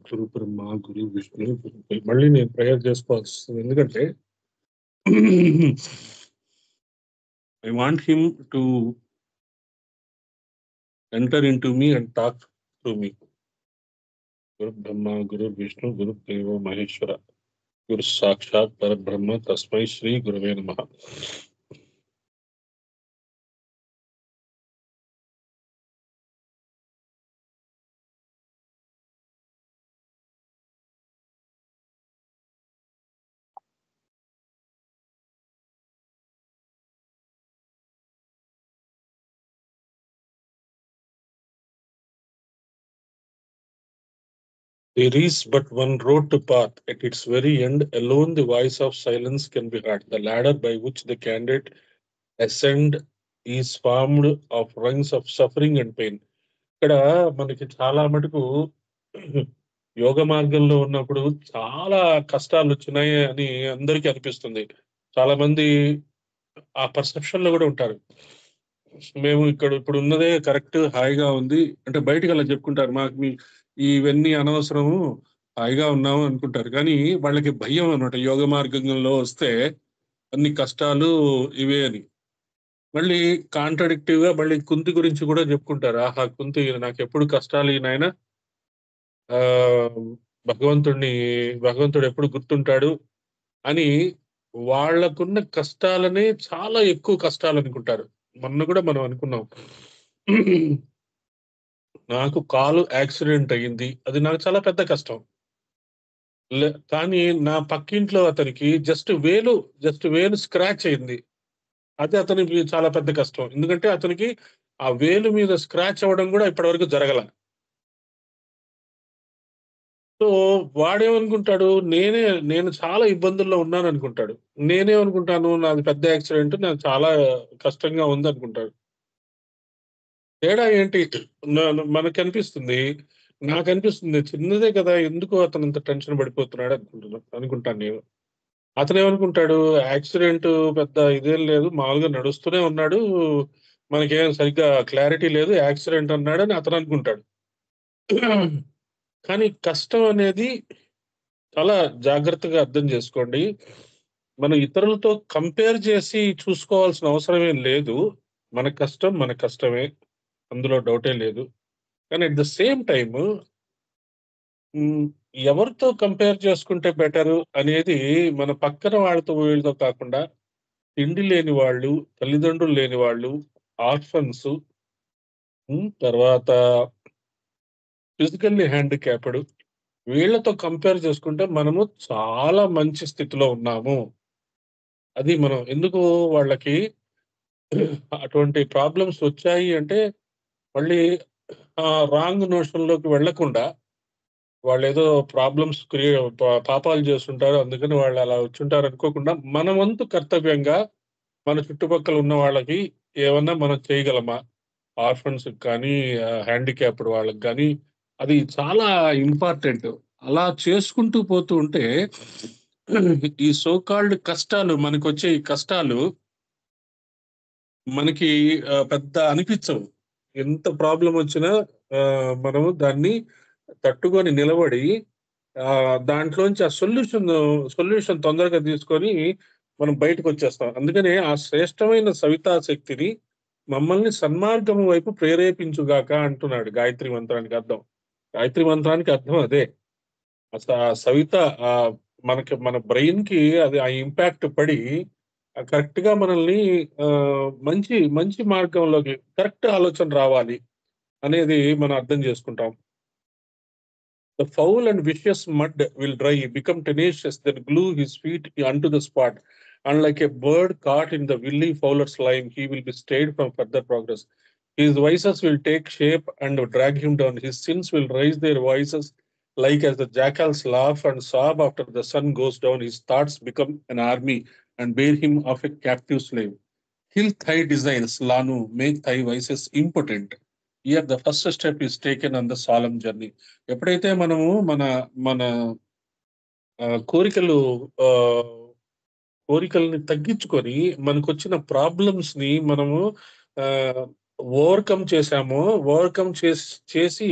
గురు బ్రహ్మ, గురు విష్ణు, మళ్ళీ నేను ప్రేయర్ చేసుకోవాల్సి వస్తుంది. ఎందుకంటే I want him to enter in to me and talk to me. గురు బ్రహ్మ, గురు విష్ణు, గురు దేవో మహేశ్వర, గురు సాక్షాత్ పరబ్రహ్మ తస్మై శ్రీ గురవే నమః. There is but one road to path. At its very end, alone the voice of silence can be heard. The ladder by which the candidate ascend is formed of rungs of suffering and pain. ఇక్కడ మనకి చాలా మటుకు యోగ మార్గంలో ఉన్నప్పుడు చాలా కష్టాలు వచ్చినాయి అని అందరికీ అనిపిస్తుంది. చాలా మంది ఆ పర్సెప్షన్ లో కూడా ఉంటారు. మేము ఇక్కడ ఇప్పుడు ఉన్నదే కరెక్ట్, హాయిగా ఉంది అంటే బయటకు అలా చెప్పుకుంటారు. మాకు ఇవన్నీ అనవసరము, హాయిగా ఉన్నాము అనుకుంటారు. కానీ వాళ్ళకి భయం అనమాట, యోగ మార్గంలో వస్తే అన్ని కష్టాలు ఇవే అని. మళ్ళీ కాంట్రడిక్టివ్ గా మళ్ళీ కుంతి గురించి కూడా చెప్పుకుంటారు. ఆహా, కుంతి నాకు ఎప్పుడు కష్టాలు ఈ నాయన, ఆ భగవంతుడు ఎప్పుడు గుర్తుంటాడు అని వాళ్ళకున్న కష్టాలనే చాలా ఎక్కువ కష్టాలు అనుకుంటారు. మొన్న కూడా మనం అనుకున్నాం, నాకు కాలు యాక్సిడెంట్ అయ్యింది, అది నాకు చాలా పెద్ద కష్టం. కానీ నా పక్కింట్లో అతనికి జస్ట్ వేలు స్క్రాచ్ అయింది, అది అతనికి చాలా పెద్ద కష్టం. ఎందుకంటే అతనికి ఆ వేలు మీద స్క్రాచ్ అవ్వడం కూడా ఇప్పటివరకు జరగల. సో వాడేమనుకుంటాడు, నేను చాలా ఇబ్బందుల్లో ఉన్నాను అనుకుంటాడు. నేనేమనుకుంటాను, నాది పెద్ద యాక్సిడెంట్, నాకు చాలా కష్టంగా ఉంది అనుకుంటాడు. తేడా ఏంటి? మనకనిపిస్తుంది, నాకనిపిస్తుంది చిన్నదే కదా, ఎందుకు అతను ఇంత టెన్షన్ పడిపోతున్నాడు అనుకుంటాను నేను. అతనేమనుకుంటాడు, యాక్సిడెంట్ పెద్ద ఇదేం లేదు, మామూలుగా నడుస్తూనే ఉన్నాడు, మనకేం సరిగ్గా క్లారిటీ లేదు, యాక్సిడెంట్ అన్నాడని అతను అనుకుంటాడు. కానీ కష్టం అనేది చాలా జాగ్రత్తగా అర్థం చేసుకోండి. మనం ఇతరులతో కంపేర్ చేసి చూసుకోవాల్సిన అవసరం ఏం లేదు. మన కష్టం మన కష్టమే, అందులో డౌటే లేదు. కానీ అట్ ద సేమ్ టైమ్ ఎవరితో కంపేర్ చేసుకుంటే బెటరు అనేది, మన పక్కన వాళ్ళతో వీళ్ళతో కాకుండా, తిండి లేని వాళ్ళు, తల్లిదండ్రులు లేని వాళ్ళు, ఆర్ఫన్స్, తర్వాత ఫిజికల్లీ హ్యాండిక్యాప్డ్, వీళ్ళతో కంపేర్ చేసుకుంటే మనము చాలా మంచి స్థితిలో ఉన్నాము. అది మనం ఎందుకు వాళ్ళకి అటువంటి ప్రాబ్లమ్స్ వచ్చాయి అంటే, మళ్ళీ రాంగ్ నోషన్‌లోకి వెళ్ళకుండా, వాళ్ళేదో ప్రాబ్లమ్స్ పాపాలు చేస్తుంటారు, అందుకని వాళ్ళు అలా వచ్చుంటారు అనుకోకుండా, మన వంతు కర్తవ్యంగా మన చుట్టుపక్కల ఉన్న వాళ్ళకి ఏమన్నా మనం చేయగలమా? ఆర్ఫన్స్‌కి కానీ, హ్యాండిక్యాప్డ్ వాళ్ళకి గానీ, అది చాలా ఇంపార్టెంట్. అలా చేసుకుంటూ పోతూ ఉంటే ఈ సో కాల్డ్ కష్టాలు, మనకొచ్చే ఈ కష్టాలు మనకి పెద్ద అనిపించవు. ఎంత ప్రాబ్లమ్ వచ్చినా మనము దాన్ని తట్టుకొని నిలబడి దాంట్లోంచి ఆ సొల్యూషన్ తొందరగా తీసుకొని మనం బయటకొచ్చేస్తాం. అందుకనే ఆ శ్రేష్టమైన సవితా శక్తిని మమ్మల్ని సన్మార్గము వైపు ప్రేరేపించుగాక అంటున్నాడు గాయత్రి మంత్రానికి అర్థం. గాయత్రి మంత్రానికి అర్థం అదే. ఆ సవిత మన బ్రెయిన్‌కి అది ఆ ఇంపాక్ట్ పడి కరెక్ట్‌గా మనల్ని మంచి మంచి మార్గంలోకి, కరెక్ట్ ఆలోచన రావాలి అనేది మనం అర్థం చేసుకుంటాం. The foul and vicious mud will dry, become tenacious, then glue his feet unto the spot. Unlike a bird caught in the willy fowler's line, he will be stayed from further progress. His vices will take shape and drag him down. His sins will raise their voices like as the jackals laugh and sob after the sun goes down. His thoughts become an army and bear him off a captive slave. Kill thy desires, Lanu, make thy vices impotent. Here the first step is taken on the solemn journey. ఎప్పుడైతే మనము మన మన కోరికలు కోరికల్ని తగ్గించుకొని మనకొచ్చిన problems ని మనము ఓవర్కమ్ చేసామో, ఓవర్కమ్ చేసి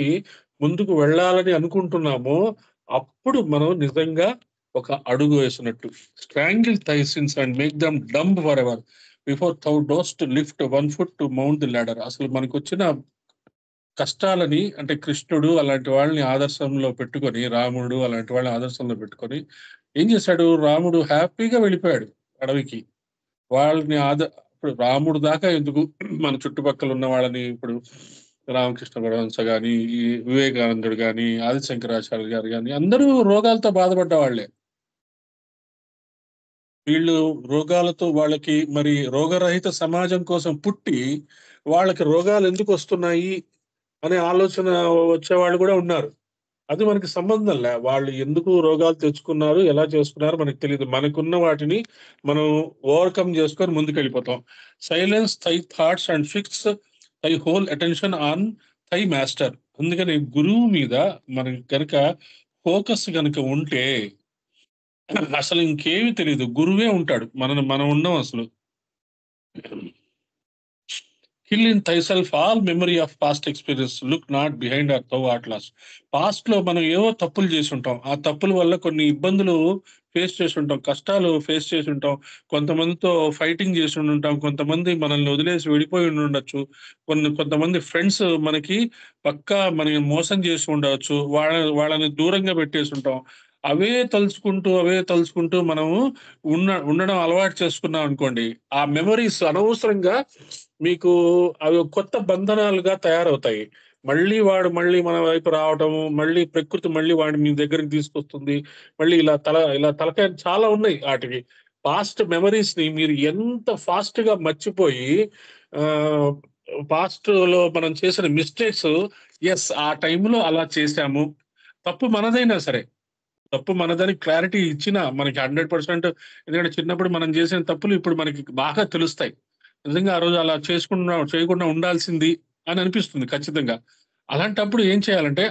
ముందుకు వెళ్ళాలని అనుకుంటున్నామో అప్పుడు మనం నిజంగా ఒక అడుగు వేసినట్టు. Strangle thy sins and make them dumb forever before thou dost lift 1 foot to mount the ladder. అసలు మనకొచ్చిన కష్టాలని అంటే కృష్ణుడు అలాంటి వాళ్ళని ఆదర్శంలో పెట్టుకొని, రాముడు అలాంటి వాళ్ళని ఆదర్శంలో పెట్టుకొని ఏం చేశాడు? రాముడు హ్యాపీగా వెళ్ళిపోయాడు అడవికి. వాళ్ళని ఇప్పుడు రాముడు దాకా ఎందుకు, మన చుట్టుపక్కల ఉన్న వాళ్ళని ఇప్పుడు రామకృష్ణ పరమహంస గాని, ఈ వివేకానందుడు గాని, ఆది శంకరాచార్య గారు గాని అందరూ రోగాలతో బాధపడ్డ వాళ్ళే. వీళ్ళు రోగాలతో వాళ్ళకి మరి రోగరహిత సమాజం కోసం పుట్టి వాళ్ళకి రోగాలు ఎందుకు వస్తున్నాయి అనే ఆలోచన వచ్చేవాళ్ళు కూడా ఉన్నారు. అది మనకి సంబంధం లే. వాళ్ళు ఎందుకు రోగాలు తెచ్చుకున్నారు, ఎలా చేసుకున్నారో మనకు తెలీదు. మనకున్న వాటిని మనం ఓవర్‌కమ్ చేసుకొని ముందుకెళ్ళిపోతాం. Silence thy thoughts and fix thy whole attention on thy master. అందుకని గురువు మీద మనకి గనక ఫోకస్ గనక ఉంటే అసలు ఇంకేమీ తెలీదు. గురువే ఉంటాడు. మనం ఉండం అసలు. Kill in thyself all memory of past experience. Look not behind or thou at last. పాస్ట్‌లో మనం ఏవో తప్పులు చేసుంటాం. ఆ తప్పుల వల్ల కొన్ని ఇబ్బందులు ఫేస్ చేసుంటాం. కష్టాలు ఫేస్ చేసుంటాం. కొంతమందితో ఫైటింగ్ చేసుండుంటాం. కొంతమంది మనల్ని వదిలేసి వెళ్ళిపోయి ఉండుండొచ్చు. కొంతమంది ఫ్రెండ్స్ మనకి పక్కా మనల్ని మోసం చేసి ఉండవచ్చు. వాళ్ళని దూరంగా పెట్టేసుంటాం. అవే తలుచుకుంటూ మనము ఉండడం అలవాటు చేసుకున్నాం అనుకోండి. ఆ మెమోరీస్ అనవసరంగా మీకు అవి కొత్త బంధనాలుగా తయారవుతాయి. మళ్ళీ మన వైపు రావటము, మళ్ళీ ప్రకృతి మళ్ళీ వాడిని మీ దగ్గరికి తీసుకొస్తుంది. మళ్ళీ ఇలా తలకాయ చాలా ఉన్నాయి ఆటికి. పాస్ట్ మెమోరీస్‌ని మీరు ఎంత ఫాస్ట్‌గా మర్చిపోయి ఆహ్, పాస్ట్‌లో మనం చేసిన మిస్టేక్స్ యెస్. ఆ టైంలో అలా చేశాము. తప్పు మనదైనా సరే. తప్పు మనదని క్లారిటీ ఇచ్చినా మనకి 100% ఎందుకంటే చిన్నప్పుడు మనం చేసిన తప్పులు ఇప్పుడు మనకి బాగా తెలుస్తాయి. నిజంగా ఆ రోజు అలా చేయకుండా ఉండాల్సింది అని అనిపిస్తుంది ఖచ్చితంగా. అలాంటప్పుడు ఏం చేయాలంటే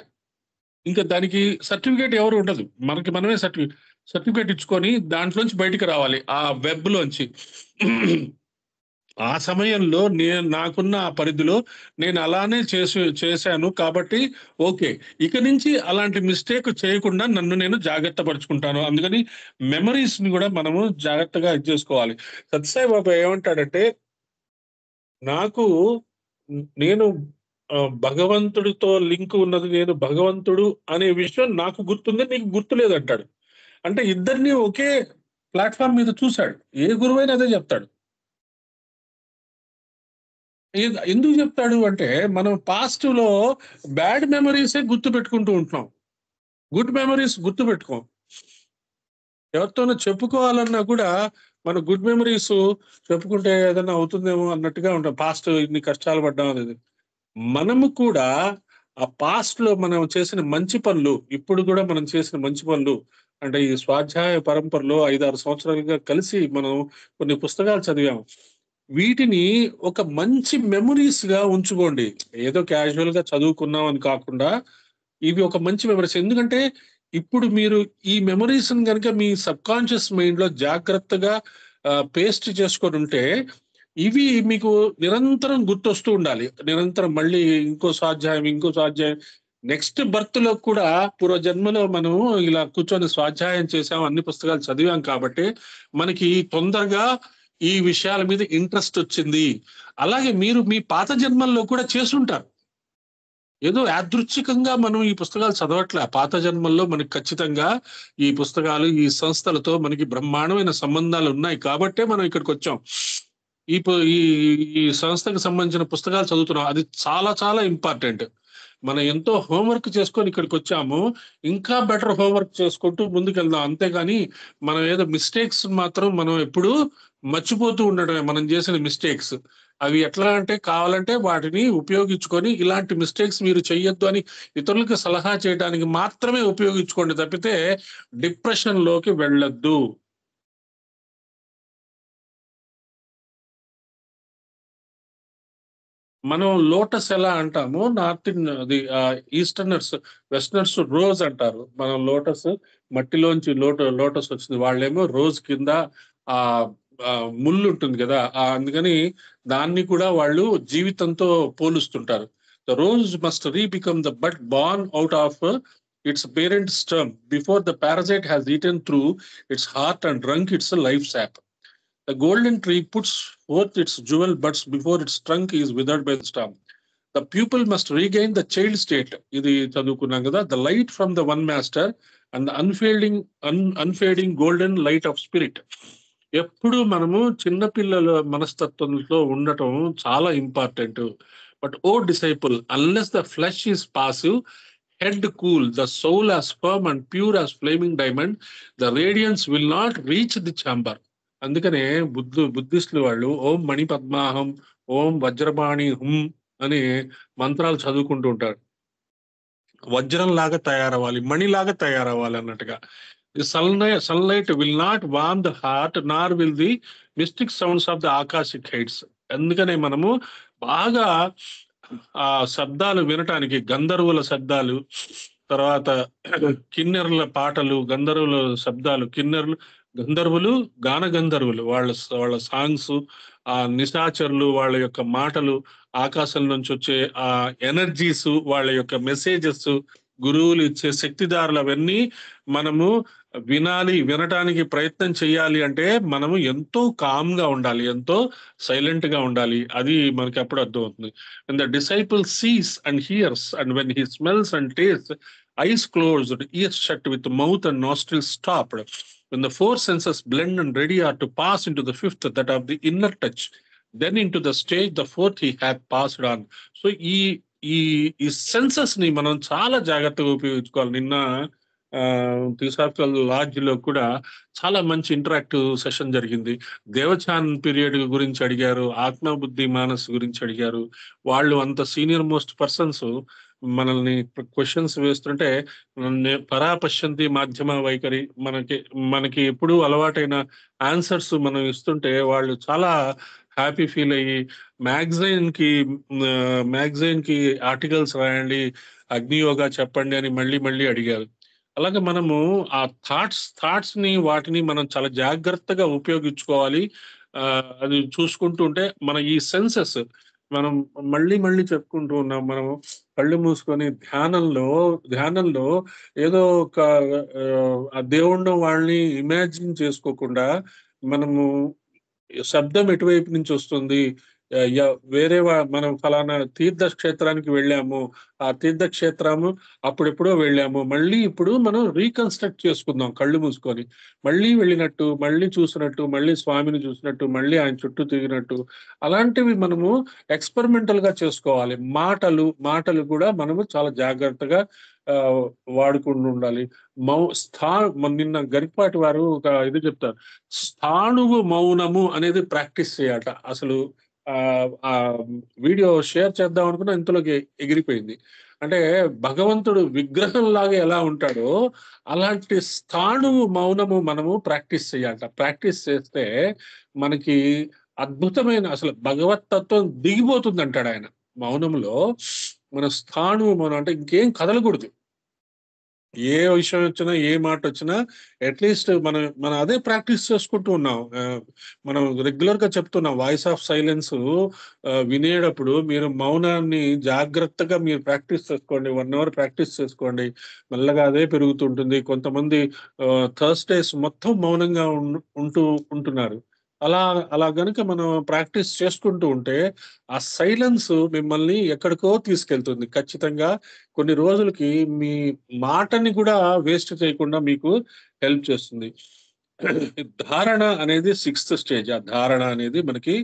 ఇంక దానికి సర్టిఫికేట్ ఎవరు ఉండదు. మనకి మనమే సర్టిఫికేట్ ఇచ్చుకొని దాంట్లోంచి బయటికి రావాలి. ఆ వెబ్‌లోంచి. ఆ సమయంలో నాకున్న ఆ పరిధిలో నేను అలానే చేశాను కాబట్టి ఓకే. ఇక నుంచి అలాంటి మిస్టేక్ చేయకుండా నన్ను నేను జాగ్రత్త పరుచుకుంటాను. అందుకని మెమోరీస్‌ని గూడా మనము జాగ్రత్తగా ఇది జేసుకోవాలి. సత్యసాయి బాబా ఏమంటాడంటే, నాకు నేను భగవంతుడితో లింక్ ఉన్నది నేను భగవంతుడు అనే విషయం నాకు గుర్తుంది. నీకు గుర్తులేదంటాడు. అంటే ఇద్దరిని ఒకే ప్లాట్‌ఫార్మ్ మీద చూసాడు. ఏ గురువైనా అదే జెప్తాడు. ఎందుకు చెప్తాడు అంటే, మనం పాస్ట్‌లో బ్యాడ్ మెమోరీసే గుర్తుపెట్టుకుంటూ ఉంటున్నాం. గుడ్ మెమోరీస్ గుర్తుపెట్టుకోం. ఎవరితోనో చెప్పుకోవాలన్నా కూడా మన గుడ్ మెమోరీస్ చెప్పుకుంటే ఏదన్నా అవుతుందేమో అన్నట్టుగా ఉంటాం. పాస్ట్ ఇన్ని కష్టాలు పడ్డాం అనేది. మనము కూడా ఆ పాస్ట్‌లో మనం చేసిన మంచి పనులు, ఇప్పుడు కూడా మనం చేసిన మంచి పనులు అంటే ఈ స్వాధ్యాయ పరంపరలో 5, 6 సంవత్సరాలుగా కలిసి మనం కొన్ని పుస్తకాలు చదివాము. వీటిని ఒక మంచి మెమోరీస్‌గా ఉంచుకోండి. ఏదో క్యాజువల్‌గా చదువుకున్నాం అని కాకుండా, ఇవి ఒక మంచి మెమోరీస్. ఎందుకంటే, ఇప్పుడు మీరు ఈ మెమోరీస్‌ని గనుక మీ సబ్‌కాన్షియస్ మైండ్‌లో జాగ్రత్తగా పేస్ట్ చేసుకొనుంటే, ఇవి మీకు నిరంతరం గుర్తొస్తూ ఉండాలి. నిరంతరం మళ్ళీ ఇంకో స్వాధ్యాయం నెక్స్ట్ బర్త్‌లో కూడా పూర్వజన్మలో మనం ఇలా కూర్చొని స్వాధ్యాయం చేసాం, అన్ని పుస్తకాలు చదివాం కాబట్టి, మనకి తొందరగా ఈ విషయాల మీద ఇంట్రెస్ట్ వచ్చింది. అలాగే మీరు మీ పాత జన్మల్లో కూడా చేసుంటారు. ఏదో యాదృచ్ఛికంగా మనం ఈ పుస్తకాలు చదవట్లే. పాత జన్మల్లో మనకి ఖచ్చితంగా ఈ పుస్తకాలు, ఈ సంస్థలతో మనకి బ్రహ్మాండమైన సంబంధాలున్నాయి కాబట్టే మనం ఇక్కడికొచ్చాం. ఈ ఈ సంస్థకి సంబంధించిన పుస్తకాలు చదువుతున్నాం. అది చాలా చాలా ఇంపార్టెంట్. మనం ఎంతో హోంవర్క్ చేసుకొని ఇక్కడికొచ్చాము. ఇంకా బెటర్ హోంవర్క్ చేసుకుంటూ ముందుకెళ్దాం. అంతేగాని మనం ఏదో మిస్టేక్స్ మాత్రం మనం ఎప్పుడూ మర్చిపోతూ ఉండడమే మనం చేసిన మిస్టేక్స్. అవి ఎట్లా అంటే కావాలంటే వాటిని ఉపయోగించుకొని ఇలాంటి మిస్టేక్స్ మీరు చెయ్యొద్దు అని ఇతరులకు సలహా చేయడానికి మాత్రమే ఉపయోగించుకోండి తప్పితే డిప్రెషన్‌లోకి వెళ్ళొద్దు. మనం లోటస్ ఎలా అంటామో నార్త్ అది ఈస్టర్నర్స్, వెస్టర్నర్స్ రోజ్ అంటారు. మనం లోటస్ మట్టిలోంచి లోటస్ వచ్చింది. వాళ్ళేమో రోజ్ కింద ఆహ్, ముల్లుంటుంది గదా! అందుకని దాన్ని కూడా వాళ్ళు జీవితంతో పోలుస్తుంటారు. The rose must re-become the bud born out of its parent stem before the parasite has eaten through its heart and drunk its life sap. The golden tree puts forth its jewel buds before its trunk is withered by the storm. The pupil must regain the child state. ఇది చదువుకున్నాం కదా. The light from the one master and the unfading golden light of spirit. ఎప్పుడు మనము చిన్నపిల్లల మనస్తత్వంతో ఉండటం చాలా important. But O disciple, unless the flesh is passive, head cool, the soul as firm and pure as flaming diamond, the radiance will not reach the chamber. అందుకనే బుద్ధిస్టులు వాళ్ళు ఓం మణి పద్మాహం, ఓం వజ్రపాణి హుం అని మంత్రాలు చదువుకుంటూ ఉంటారు. వజ్రం లాగా తయారవ్వాలి, మణిలాగా తయారవ్వాలి అన్నట్టుగా. The sunlight will not warm the heart nor will the mystic sounds of the akashic heights. అందుకనే మనము బాగా ఆ శబ్దాలు వినటానికి, గంధర్వుల శబ్దాలు, తర్వాత కిన్నెరుల పాటలు, గంధర్వుల శబ్దాలు, గంధర్వులు, గాన గంధర్వులు, వాళ్ళ సాంగ్స్, ఆ నిశాచరులు వాళ్ళ యొక్క మాటలు, ఆకాశం నుంచి వచ్చే ఆ ఎనర్జీస్, వాళ్ళ యొక్క మెసేజెస్, గురువులు ఇచ్చే శక్తిదారులు, అవన్నీ మనము వినటానికి ప్రయత్నం చేయాలి అంటే మనము ఎంతో కామ్ గా ఉండాలి, ఎంతో సైలెంట్ గా ఉండాలి. అది మనకి అప్పుడు అర్థం అవుతుంది. when the disciple sees and hears, and when he smells and tastes, eyes closed, ears shut, with mouth and nostrils stopped, when the four senses blend and ready are to pass into the fifth, that of the inner touch, then into the stage the fourth he had passed on. So ఈ ఈ senses ని మనం చాలా జాగ్రత్తగా ఉపయోగించుకోవాలి. నిన్న theosophical LADS లో కూడా చాలా మంచి ఇంటరాక్టివ్ సెషన్ జరిగింది. దేవచాన్ పీరియడ్ గురించి అడిగారు, ఆత్మబుద్ధి మానస్ గురించి అడిగారు. వాళ్ళు అంత సీనియర్ మోస్ట్ పర్సన్స్ మనల్ని క్వశ్చన్స్ వేస్తుంటే పరాపశ్యంతి మాధ్యమ వైఖరి, మనకి ఎప్పుడు అలవాటైన ఆన్సర్స్ మనం ఇస్తుంటే వాళ్ళు చాలా హ్యాపీ ఫీల్ అయ్యి మ్యాగజైన్ కి ఆర్టికల్స్ రాయండి, అగ్నియోగా చెప్పండి అని మళ్ళీ అడిగారు. అలాగే మనము ఆ థాట్స్ ని, వాటిని మనం చాలా జాగ్రత్తగా ఉపయోగించుకోవాలి. అది చూసుకుంటూ ఉంటే మన ఈ సెన్సెస్ మనం మళ్ళీ చెప్పుకుంటూ ఉన్నాం. మనము కళ్ళు మూసుకొని ధ్యానంలో ఏదో ఒక ఆ దేవుణ్ణి వాళ్ళని ఇమాజిన్ చేసుకోకుండా మనము శబ్దం ఎటువైపు నుంచి వస్తుంది, వేరే మనం ఫలానా తీర్థక్షేత్రానికి వెళ్ళాము, ఆ తీర్థక్షేత్రము అప్పుడెప్పుడో వెళ్ళాము, మళ్ళీ ఇప్పుడు మనం రీకన్స్ట్రక్ట్ చేసుకుందాం కళ్ళు మూసుకొని. మళ్ళీ వెళ్ళినట్టు, మళ్ళీ చూసినట్టు, మళ్ళీ స్వామిని చూసినట్టు, మళ్ళీ ఆయన చుట్టూ తిరిగినట్టు, అలాంటివి మనము ఎక్స్పెరిమెంటల్ గా చేసుకోవాలి. మాటలు కూడా మనము చాలా జాగ్రత్తగా వాడుకుంటూ ఉండాలి. నిన్న గరికపాటి వారు ఒక ఇది చెప్తారు, స్థాణువు మౌనము అనేది ప్రాక్టీస్ చేయాట. అసలు ఆ వీడియో షేర్ చేద్దాం అనుకున్నా ఇంతలోకి ఎగిరిపోయింది. అంటే భగవంతుడు విగ్రహం లాగా ఎలా ఉంటాడో అలాంటి స్థాణువు మౌనము మనము ప్రాక్టీస్ చేయాలట. ప్రాక్టీస్ చేస్తే మనకి అద్భుతమైన అసలు భగవతత్వం దిగిపోతుంది అంటాడు ఆయన. మౌనంలో మన స్థాణువు మౌనం అంటే ఇంకేం కదలకూడదు. ఏ విషయం వచ్చినా, ఏ మాట వచ్చినా అట్లీస్ట్ మనం అదే ప్రాక్టీస్ చేసుకుంటూ ఉన్నాం. మనం రెగ్యులర్ గా చెప్తున్నాం, వాయిస్ ఆఫ్ సైలెన్స్ వినేటప్పుడు మీరు మౌనాన్ని జాగ్రత్తగా మీరు ప్రాక్టీస్ చేసుకోండి. 1 hour ప్రాక్టీస్ చేసుకోండి, మెల్లగా అదే పెరుగుతుంటుంది. కొంతమంది థర్స్డేస్ మొత్తం మౌనంగా ఉంటున్నారు. అలా గనుక మనం ప్రాక్టీస్ చేసుకుంటూ ఉంటే ఆ సైలెన్స్ మిమ్మల్ని ఎక్కడికో తీసుకెళ్తుంది. ఖచ్చితంగా కొన్ని రోజులకి మీ మాటని కూడా వేస్ట్ చేయకుండా మీకు హెల్ప్ చేస్తుంది. ధారణ అనేది 6th స్టేజ్. ఆ ధారణ అనేది మనకి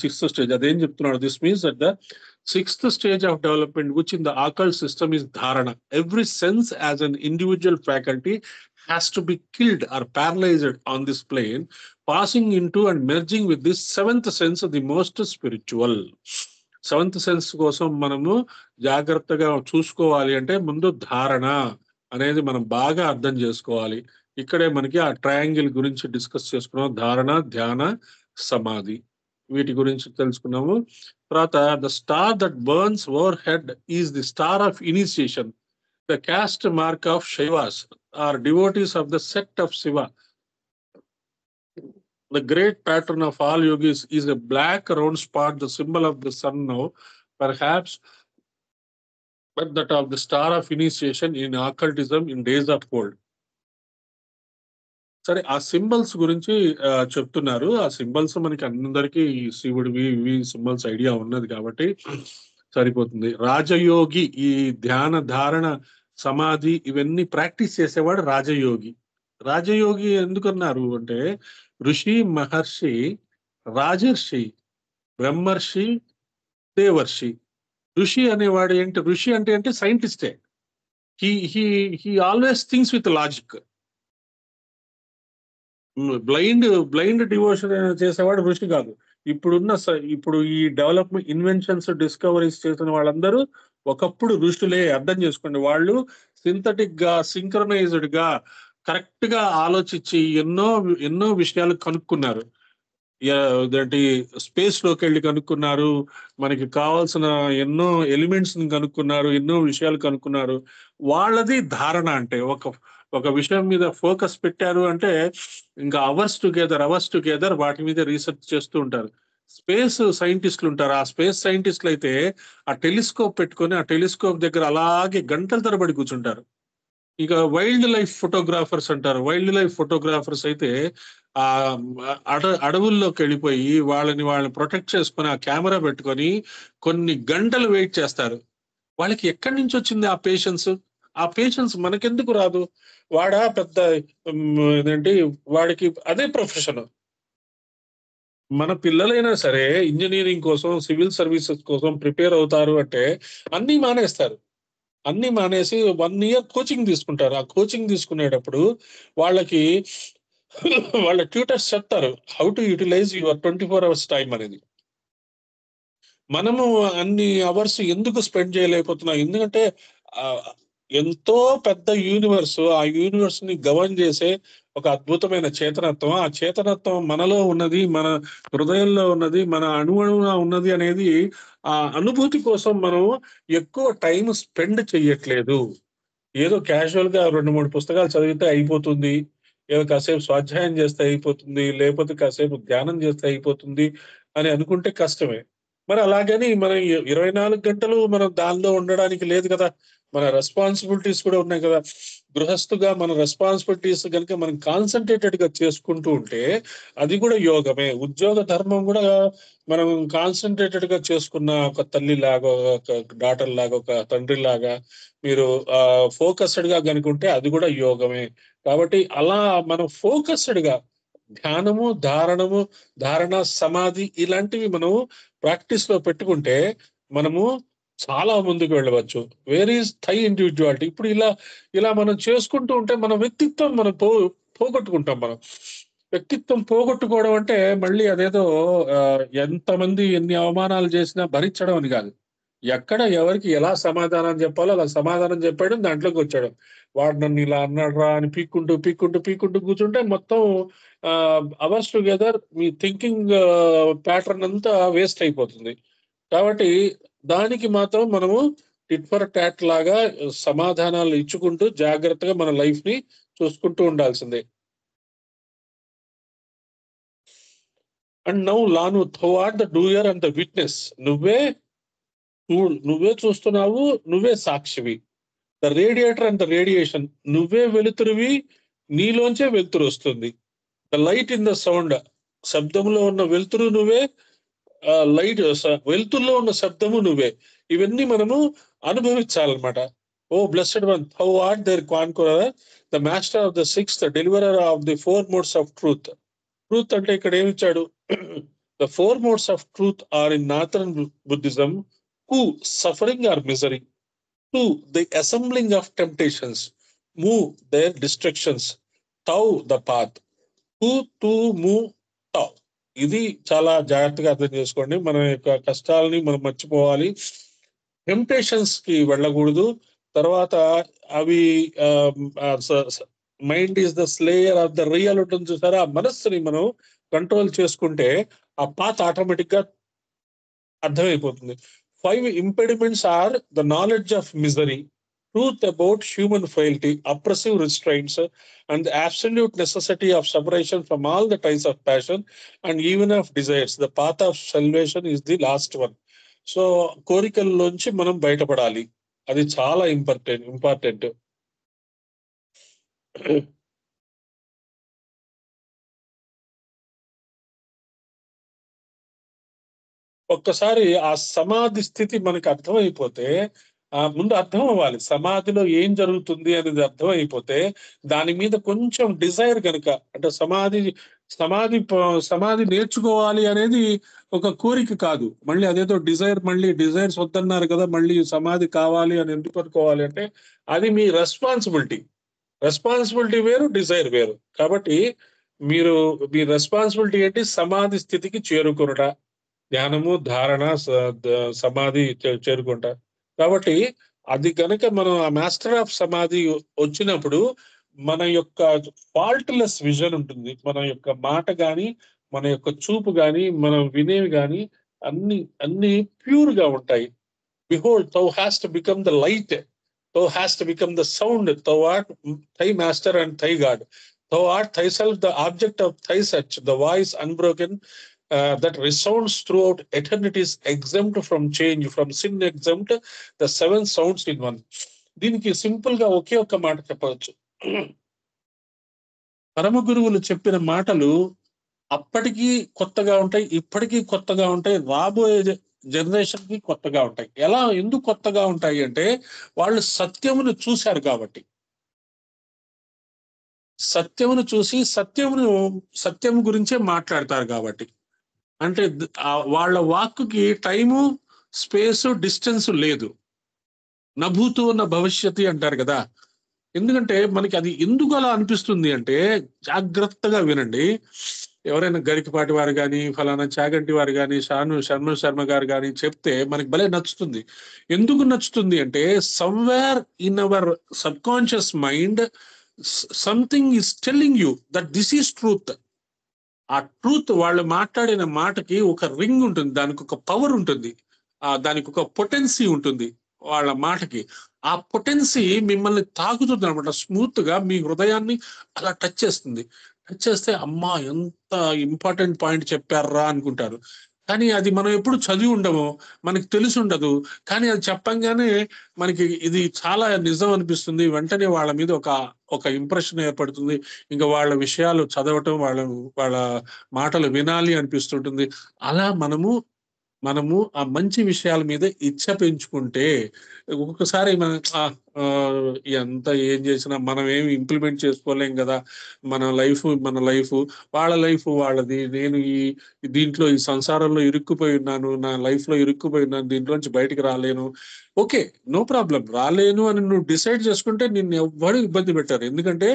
6th స్టేజ్. అదేం చెప్తున్నాడు? This means that the 6th stage of development, which in the occult system is dharana. Every sense as an individual faculty has to be killed or paralyzed on this plane, passing into and merging with this 7th sense, the most spiritual. 7th sense కోసం మనము జాగ్రత్తగా చూసుకోవాలి అంటే ముందు ధారణ అనేది మనం బాగా అర్థం చేసుకోవాలి. ఇక్కడే మనకి ఆ ట్రయాంగిల్ గురించి డిస్కస్ చేసుకున్నాం. ధారణ, ధ్యాన, సమాధి, వీటి గురించి తెలుసుకున్నాము. తర్వాత the star that burns overhead is the star of initiation. The caste mark of Shaivas or devotees of the sect of Shiva. The great pattern of all yogis is a black round spot, the symbol of the sun now. Perhaps but that of the star of initiation in occultism in days of old. సరే, ఆ symbols గురించి చెప్తున్నారు. ఆ symbols మనకి అందరికీ శివుడివి ఇవి symbols idea ఉన్నది కాబట్టి సరిపోతుంది. రాజయోగి ఈ ధ్యాన ధారణ సమాధి ఇవన్నీ ప్రాక్టీస్ చేసేవాడు రాజయోగి. రాజయోగి ఎందుకన్నారు అంటే ఋషి, మహర్షి, రాజర్షి, బ్రహ్మర్షి, దేవర్షి. ఋషి అనేవాడు ఏంటి? ఋషి అంటే సైంటిస్టే. He he he always things with logic. Blind blind devotion చేసేవాడు ఋషి కాదు. ఇప్పుడు ఈ డెవలప్మెంట్ ఇన్వెన్షన్స్ డిస్కవరీస్ చేసిన వాళ్ళందరూ ఒకప్పుడు ఋషులే. అర్థం చేసుకోండి. వాళ్ళు సింథటిక్ గా, సింక్రనైజ్డ్ గా, కరెక్ట్ గా ఆలోచించి ఎన్నో ఎన్నో విషయాలు కనుక్కున్నారు. ఇదేంటి స్పేస్ లోకి వెళ్ళి కనుక్కున్నారు, మనకి కావాల్సిన ఎన్నో ఎలిమెంట్స్ ని కనుక్కున్నారు, ఎన్నో విషయాలు కనుక్కున్నారు. వాళ్ళది ధారణ అంటే ఒక విషయం మీద ఫోకస్ పెట్టారు అంటే ఇంకా అవర్స్ టుగెదర్ వాటి మీద రీసెర్చ్ చేస్తూ ఉంటారు. స్పేస్ సైంటిస్టులు ఉంటారు. ఆ స్పేస్ సైంటిస్టులు అయితే ఆ టెలిస్కోప్ పెట్టుకొని ఆ టెలిస్కోప్ దగ్గర అలాగే గంటల తరబడి కూర్చుంటారు. ఇక వైల్డ్ లైఫ్ ఫోటోగ్రాఫర్స్ అంటారు. వైల్డ్ లైఫ్ ఫోటోగ్రాఫర్స్ అయితే ఆ అడవుల్లోకి వెళ్ళిపోయి వాళ్ళని ప్రొటెక్ట్ చేసుకొని ఆ కెమెరా పెట్టుకొని కొన్ని గంటలు వెయిట్ చేస్తారు. వాళ్ళకి ఎక్కడి నుంచి వచ్చింది ఆ పేషెన్స్? ఆ పేషెన్స్ మనకెందుకు రాదు? వాడా పెద్ద ఏంటంటే వాడికి అదే ప్రొఫెషన్. మన పిల్లలైనా సరే ఇంజనీరింగ్ కోసం, సివిల్ సర్వీసెస్ కోసం ప్రిపేర్ అవుతారు అంటే అన్నీ మానేస్తారు. అన్నీ మానేసి 1 ఇయర్ కోచింగ్ తీసుకుంటారు. ఆ కోచింగ్ తీసుకునేటప్పుడు వాళ్ళకి వాళ్ళ ట్యూటర్స్ చెప్తారు. How to utilise your 24 hours time అనేది. మనము అన్ని అవర్స్ ఎందుకు స్పెండ్ చేయలేకపోతున్నాం? ఎందుకంటే ఆహ్, ఎంతో పెద్ద యూనివర్స్. ఆ యూనివర్స్ ని గవర్న్ చేసే ఒక అద్భుతమైన చేతనత్వం. ఆ చేతనత్వం మనలో ఉన్నది, మన హృదయంలో ఉన్నది, మన అణువణువున ఉన్నది అనేది ఆ అనుభూతి కోసం మనం ఎక్కువ టైమ్ స్పెండ్ చెయ్యట్లేదు. ఏదో క్యాజువల్ గా 2, 3 పుస్తకాలు చదివితే అయిపోతుంది. ఏదో కాసేపు స్వాధ్యాయం చేస్తే అయిపోతుంది. లేకపోతే కాసేపు ధ్యానం చేస్తే అయిపోతుంది అని అనుకుంటే కష్టమే. మరి అలాగని మనం 24 గంటలు మనం దానిలో ఉండడానికి లేదు కదా! మన రెస్పాన్సిబిలిటీస్ కూడా ఉన్నాయి కదా! గృహస్థుగా మన రెస్పాన్సిబిలిటీస్ గనుక మనం కాన్సంట్రేటెడ్‌గా చేసుకుంటూ ఉంటే అది కూడా యోగమే. ఉద్యోగ ధర్మం కూడా మనం కాన్సంట్రేటెడ్‌గా చేసుకున్న ఒక తల్లిలాగా, ఒక డాటర్‌లాగా, ఒక తండ్రిలాగా మీరు ఫోకస్డ్‌గా గనుకుంటే అది కూడా యోగమే. కాబట్టి అలా మనం ఫోకస్డ్‌గా ధ్యానము, ధారణ, సమాధి ఇలాంటివి మనం ప్రాక్టీస్‌లో పెట్టుకుంటే మనము చాలా ముందుకు వెళ్ళవచ్చు. Where is thy individuality. ఇప్పుడు ఇలా మనం చేసుకుంటూ ఉంటే మన వ్యక్తిత్వం మనం పోగొట్టుకుంటాం మనం. వ్యక్తిత్వం పోగొట్టుకోవడం అంటే మళ్ళీ అదేదో ఎంతమంది ఎన్ని అవమానాలు చేసినా భరించడం అని కాదు. ఎక్కడ ఎవరికి ఎలా సమాధానం చెప్పాలో అలా సమాధానం చెప్పేయడం, దాంట్లోకి వచ్చేయడం. వాడు నన్ను ఇలా అన్నాడురా అని పీక్కుంటూ కూర్చుంటే మొత్తం అవర్స్ టుగెదర్ మీ థింకింగ్ ప్యాటర్న్ అంతా వేస్ట్ అయిపోతుంది. కాబట్టి దానికి మాత్రం మనము టిట్ ఫర్ టాట్ లాగా సమాధానాలు ఇచ్చుకుంటూ జాగ్రత్తగా మన లైఫ్‌ని చూసుకుంటూ ఉండాల్సిందే. And now lanoo thou art the doer and the witness. నువ్వే నువ్వే చూస్తున్నావు. నువ్వే సాక్షివి. The radiator and the radiation. నువ్వే వెలుతురువి. నీలోంచే వెలుతురొస్తుంది. The light in the sound. శబ్దంలో ఉన్న వెలుతురు నువ్వే. లైట్ వెలుతురులో ఉన్న శబ్దము నువ్వే. ఇవన్నీ మనము అనుభవించాలన్నమాట. O blessed one, how art there conqueror, the master of the sixth, deliverer of the 4 modes of truth. Truth అంటే ఇక్కడ ఏమిచ్చాడు? The 4 modes of truth are in northern Buddhism. కు suffering or misery. 2 the assembling of temptations. Move their distractions. Tau the path. Who to move tau. ఇది చాలా జాగ్రత్తగా అర్థం చేసుకోండి. మన యొక్క కష్టాలని మనం మర్చిపోవాలి. టెంప్టేషన్స్ కి వెళ్ళకూడదు. తర్వాత అవి mind is the slayer of the real ఉంటుంది చూసారా? ఆ మనస్సుని మనం కంట్రోల్ చేసుకుంటే ఆ పాత్ ఆటోమేటిక్ గా అర్థమైపోతుంది. 5 impediments are the knowledge of misery, truth about human frailty, oppressive restraints, and the absolute necessity of separation from all the ties of passion and even of desires. The path of salvation is the last one. So కోరికల్లోంచి మనం బయటపడాలి. అది చాలా important. ఒక్కసారి ఆ సమాధి స్థితి మనకి అర్థమైపోతే, ముందు అర్థం అవ్వాలి. సమాధిలో ఏం జరుగుతుంది అనేది అర్థం అయిపోతే, దాని మీద కొంచెం డిజైర్ గనుక, అంటే సమాధి నేర్చుకోవాలి అనేది ఒక కోరిక కాదు. మళ్ళీ అదేదో మళ్ళీ డిజైర్స్ వద్దన్నారు కదా, మళ్ళీ సమాధి కావాలి అని ఎందుకు అనుకోవాలి అంటే, అది మీ రెస్పాన్సిబిలిటీ వేరు, డిజైర్ వేరు. కాబట్టి మీ రెస్పాన్సిబిలిటీ ఏంటి? సమాధి స్థితికి చేరుకొనుట, ధ్యానము, ధారణ, సమాధి చేరుకుంటా. కాబట్టి అది కనుక మనం ఆ మాస్టర్ ఆఫ్ సమాధి వచ్చినప్పుడు మన యొక్క ఫాల్ట్లెస్ విజన్ ఉంటుంది. మన యొక్క మాట గాని, మన యొక్క చూపు గాని, మనం వినేవి గాని అన్ని ప్యూర్ గా ఉంటాయి. Behold thou hast to become the light, thou hast to become the sound, thou art thy master and thy God, thou art thyself the object of thy search, the voice unbroken that resounds throughout eternity is exempt from change, from sin exempt, the seven sounds in one. దీనికి simple గా ఒకే ఒక్క మాట చెప్పవచ్చు. పరమ గురువులు చెప్పిన మాటలు అప్పటికీ కొత్తగా ఉంటాయి, ఇప్పటికీ కొత్తగా ఉంటాయి, రాబోయే జనరేషన్ కి కొత్తగా ఉంటాయి. ఎందుకు కొత్తగా ఉంటాయి అంటే, వాళ్ళు సత్యమును చూశారు కాబట్టి. సత్యమును చూసి సత్యం గురించే మాట్లాడతారు కాబట్టి. అంటే వాళ్ళ వాక్కుకి టైము, స్పేసు, డిస్టెన్స్ లేదు. నభూతో న భవిష్యతి అంటారు కదా. ఎందుకంటే మనకి అది ఎందుకు అలా అనిపిస్తుంది అంటే, జాగ్రత్తగా వినండి. ఎవరైనా గరికపాటి వారు కానీ, ఫలానా చాగంటి వారు కానీ, షణ్ముగ శర్మ గారు కానీ చెప్తే మనకి భలే నచ్చుతుంది. ఎందుకు నచ్చుతుంది అంటే, somewhere in our sub conscious mind something is telling you that this is truth. ఆ ట్రూత్, వాళ్ళు మాట్లాడిన మాటకి ఒక రింగ్ ఉంటుంది, దానికి ఒక పవర్ ఉంటుంది, దానికి ఒక పొటెన్సీ ఉంటుంది వాళ్ళ మాటకి. ఆ పొటెన్సీ మిమ్మల్ని తాకుతుంది అనమాట. స్మూత్ గా మీ హృదయాన్ని అలా టచ్ చేస్తుంది. టచ్ చేస్తే అమ్మా ఎంత ఇంపార్టెంట్ పాయింట్ చెప్పారా అనుకుంటారు. కానీ అది మనం ఎప్పుడు చదివి ఉండము, మనకి తెలిసి ఉండదు. కానీ అది చెప్పంగానే మనకి ఇది చాలా నిజం అనిపిస్తుంది. వెంటనే వాళ్ళ మీద ఒక ఇంప్రెషన్ ఏర్పడుతుంది. ఇంకా వాళ్ళ విషయాలు చదవటం, వాళ్ళ మాటలు వినాలి అనిపిస్తుంటుంది. అలా మనము ఆ మంచి విషయాల మీద ఇచ్చ పెంచుకుంటే, ఒక్కొక్కసారి మనం ఎంత ఏం చేసినా మనం ఏమి ఇంప్లిమెంట్ చేసుకోలేం కదా. మన లైఫ్ వాళ్ళ లైఫ్ వాళ్ళది. నేను దీంట్లో ఈ సంసారంలో ఇరుక్కుపోయి ఉన్నాను, నా లైఫ్ లో ఇరుక్కుపోయి ఉన్నాను, దీంట్లోంచి బయటికి రాలేను. Okay, no problem. రాలేను అని నువ్వు డిసైడ్ చేసుకుంటే నిన్ను ఎవ్వరు ఇబ్బంది పెట్టారు. ఎందుకంటే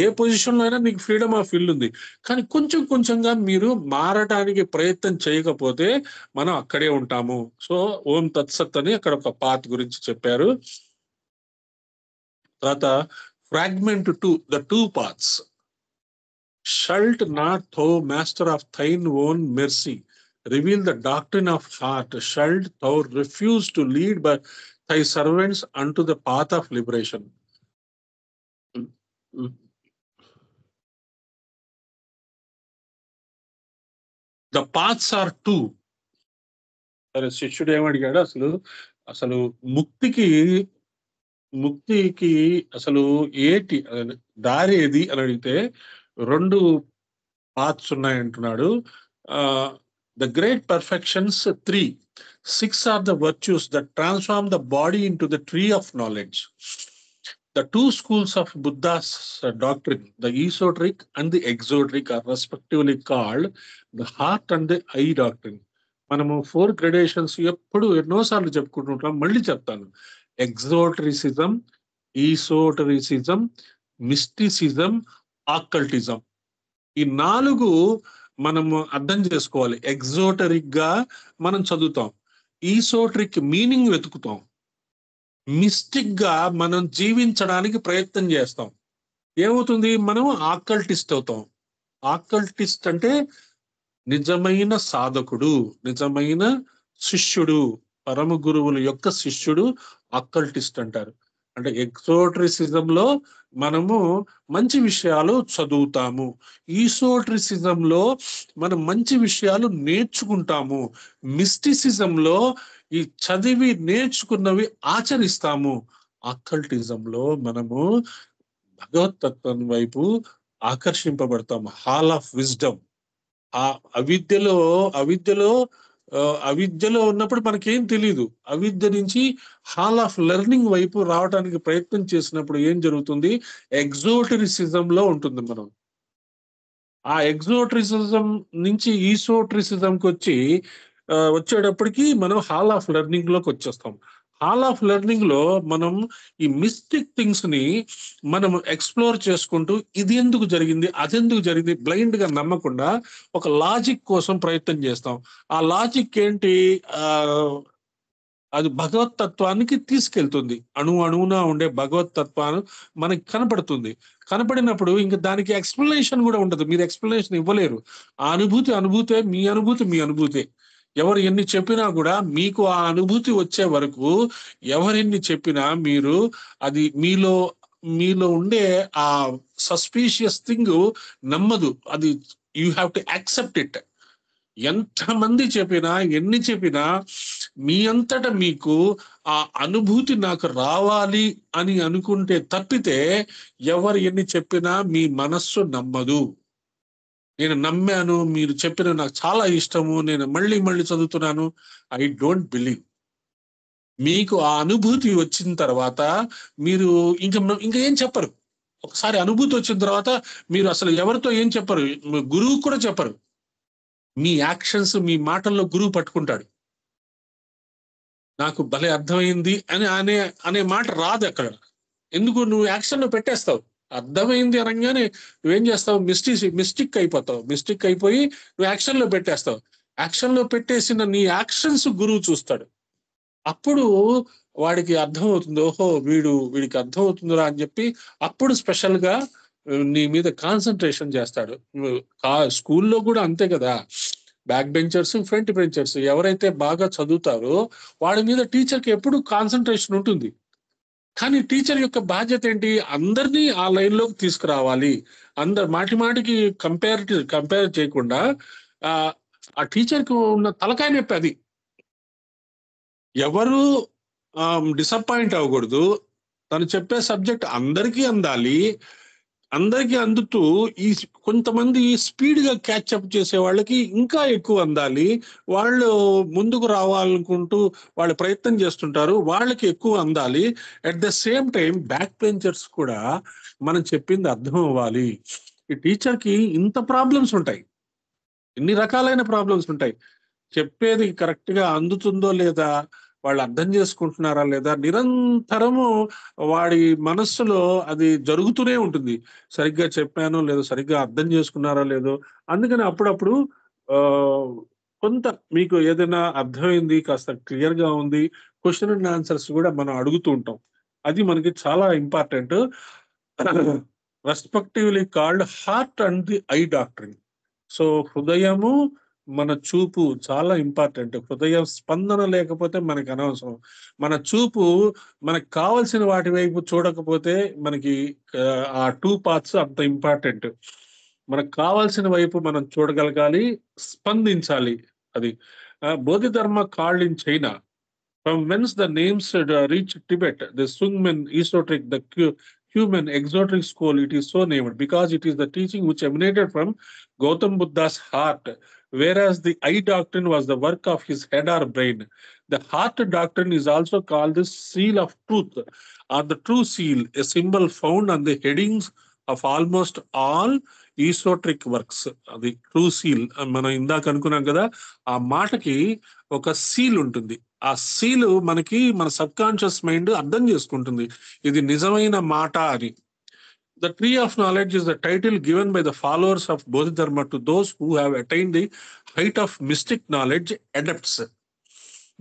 ఏ పొజిషన్ లో అయినా నీకు ఫ్రీడమ్ ఆఫ్ విల్ ఉంది. కానీ కొంచెం కొంచెంగా మీరు మారటానికి ప్రయత్నం చేయకపోతే మనం అక్కడే ఉంటాము. సో ఓం తత్సత్ అని అక్కడ ఒక పార్ట్ గురించి చెప్పారు. తర్వాత fragment 2, the two paths. Shalt not thou, master of thine own mercy, reveal the doctrine of heart, shalt thou refuse to lead by thy servants unto the path of liberation. The paths are two. సరే, శిష్యుడు ఏమడిగాడు, అసలు ముక్తికి అసలు ఏటి దారి ఏది అని అడిగితే 2 పాత్స్ ఉన్నాయంటున్నాడు. The great perfections 3, 6 are the virtues that transform the body into the tree of knowledge. The 2 schools of Buddha's doctrine, the esoteric and the exoteric, are respectively called the heart and the eye doctrine. మనము 4 gradations ఎప్పుడు ఎన్నోసార్లు చెప్పుకుంటుంటాం, మళ్ళీ చెప్తాను. ఎగ్జోటరిసిజం, ఈసోటరిసిజం, mysticism, ఆకల్టిజం. ఈ 4 మనము అర్థం చేసుకోవాలి. ఎగ్జోటరిక్ గా మనం చదువుతాం, ఈసోటరిక్ మీనింగ్ వెతుకుతాం, మిస్టిక్ గా మనం జీవించడానికి ప్రయత్నం చేస్తాం. ఏమవుతుంది, మనం ఆకల్టిస్ట్ అవుతాం. ఆకల్టిస్ట్ అంటే నిజమైన సాధకుడు, నిజమైన శిష్యుడు, పరమ గురువుల యొక్క శిష్యుడు ఆకల్టిస్ట్ అంటారు. అంటే ఎగ్జోటరిసిజంలో మనము మంచి విషయాలు చదువుతాము, ఈసోటరిసిజంలో మనం మంచి విషయాలు నేర్చుకుంటాము, మిస్టిసిజంలో ఈ చదివి నేర్చుకున్నవి ఆచరిస్తాము. అకల్టిజంలో మనము భగవతత్వం వైపు ఆకర్షింపబడతాం. Hall of wisdom. ఆ అవిద్యలో అవిద్యలో అవిద్యలో ఉన్నప్పుడు మనకేం తెలియదు. అవిద్య నుంచి హాల్ ఆఫ్ లెర్నింగ్ వైపు రావడానికి ప్రయత్నం చేసినప్పుడు ఏం జరుగుతుంది? ఎగ్జోటరిసిజం లో ఉంటుంది మనం. ఆ ఎగ్జోట్రిసిజం నుంచి ఈసోట్రిసిజంకి వచ్చేటప్పటికి మనం హాల్ ఆఫ్ లెర్నింగ్ లోకి వచ్చేస్తాం. హాల్ ఆఫ్ లెర్నింగ్ లో మనం ఈ మిస్టిక్ థింగ్స్ ని మనం ఎక్స్ప్లోర్ చేసుకుంటూ ఇది ఎందుకు జరిగింది, అదెందుకు జరిగింది బ్లైండ్ గా నమ్మకుండా ఒక లాజిక్ కోసం ప్రయత్నం చేస్తాం. ఆ లాజిక్ ఏంటి? ఆ అది భగవతత్వానికి తీసుకెళ్తుంది. అణువున ఉండే భగవతత్వాన్ని మనకి కనపడుతుంది. కనపడినప్పుడు ఇంకా దానికి ఎక్స్ప్లెనేషన్ కూడా ఉండదు. మీరు ఎక్స్ప్లెనేషన్ ఇవ్వలేరు. ఆ అనుభూతే, మీ అనుభూతే. ఎవరు ఎన్ని చెప్పినా కూడా మీకు ఆ అనుభూతి వచ్చే వరకు ఎవరెన్ని చెప్పినా మీరు అది మీలో ఉండే ఆ సస్పీషియస్ థింగ్ నమ్మదు. అది you have to accept it. ఎంతమంది చెప్పినా, ఎన్ని చెప్పినా మీ అంతట మీకు ఆ అనుభూతి నాకు రావాలి అని అనుకుంటే తప్పితే ఎవరు ఎన్ని చెప్పినా మీ మనస్సు నమ్మదు. నేను నమ్మాను, మీరు చెప్పిన నాకు చాలా ఇష్టము, నేను మళ్ళీ చదువుతున్నాను. I don't believe. మీకు ఆ అనుభూతి వచ్చిన తర్వాత మీరు ఇంకా ఏం చెప్పరు. ఒకసారి అనుభూతి వచ్చిన తర్వాత మీరు అసలు ఎవరితో ఏం చెప్పరు, గురువు కూడా చెప్పరు. మీ యాక్షన్స్, మీ మాటల్లో గురువు పట్టుకుంటాడు. నాకు భలే అర్థమైంది అనే మాట రాదు అక్కడ. ఎందుకు? నువ్వు యాక్షన్ లో పెట్టేస్తావు. అర్థమైంది అనగానే నువ్వేం చేస్తావు? మిస్టిక్ అయిపోతావు. మిస్టిక్ అయిపోయి నువ్వు యాక్షన్ లో పెట్టేస్తావు. యాక్షన్ లో పెట్టేసిన నీ యాక్షన్స్ గురువు చూస్తాడు. అప్పుడు వాడికి అర్థమవుతుంది, ఓహో వీడికి అర్థమవుతుందిరా అని చెప్పి అప్పుడు స్పెషల్ గా నీ మీద కాన్సన్ట్రేషన్ చేస్తాడు. స్కూల్లో కూడా అంతే కదా. బ్యాక్ బెంచర్స్, ఫ్రంట్ బెంచర్స్ ఎవరైతే బాగా చదువుతారో వాడి మీద టీచర్కి ఎప్పుడు కాన్సన్ట్రేషన్ ఉంటుంది. కానీ టీచర్ యొక్క బాధ్యత ఏంటి? అందరినీ ఆ లైన్ లోకి తీసుకురావాలి. మాటికి కంపేర్ చేయకుండా ఆ టీచర్కి ఉన్న తలకాయ నొప్పి అది. ఎవరు డిసప్పాయింట్ అవ్వకూడదు. తను చెప్పే సబ్జెక్ట్ అందరికీ అందాలి. అందరికీ అందుతూ కొంతమంది స్పీడ్ గా క్యాచ్అప్ చేసే వాళ్ళకి ఇంకా ఎక్కువ అందాలి. వాళ్ళు ముందుకు రావాలనుకుంటూ వాళ్ళు ప్రయత్నం చేస్తుంటారు, వాళ్ళకి ఎక్కువ అందాలి. At the same time back benchers కూడా మనం చెప్పింది అర్థం అవ్వాలి. ఈ టీచర్కి ఇంత ప్రాబ్లమ్స్ ఉంటాయి, ఇన్ని రకాలైన ప్రాబ్లమ్స్ ఉంటాయి. చెప్పేది కరెక్ట్ గా అందుతుందో లేదా, వాళ్ళు అర్థం చేసుకుంటున్నారా లేదా, నిరంతరము వాడి మనస్సులో అది జరుగుతూనే ఉంటుంది. సరిగ్గా చెప్పానో లేదో, సరిగ్గా అర్థం చేసుకున్నారా లేదో. అందుకని అప్పుడప్పుడు ఆ కొంత మీకు ఏదైనా అర్థమైంది, కాస్త క్లియర్ గా ఉంది, క్వశ్చన్ అండ్ ఆన్సర్స్ కూడా మనం అడుగుతూ ఉంటాం. అది మనకి చాలా important. Respectively called heart and the I doctoring. So హృదయము, మన చూపు చాలా ఇంపార్టెంట్. హృదయం స్పందన లేకపోతే మనకి అనవసరం. మన చూపు మనకు కావలసిన వాటి వైపు చూడకపోతే మనకి ఆ 2 పార్ట్స్ అంత ఇంపార్టెంట్. మనకు కావాల్సిన వైపు మనం చూడగలగాలి, స్పందించాలి. అది Bodhidharma called in China. From whence the names reach Tibet, the Sungmen esoteric, the human exoteric school, it is so named because it is the teaching which emanated from Gautam Buddha's heart, whereas the eye doctrine was the work of his head or brain. The heart doctrine is also called the seal of truth or the true seal, a symbol found on the headings of almost all esoteric works. అది true seal. మనం ఇందాక అనుకున్నాం కదా, ఆ మాటకి ఒక seal ఉంటుంది. ఆ సీలు మన సబ్ కాన్షియస్ మైండ్ అర్థం చేసుకుంటుంది ఇది నిజమైన మాట అని. The tree of knowledge is the title given by the followers of Bodhidharma to those who have attained the height of mystic knowledge, adepts.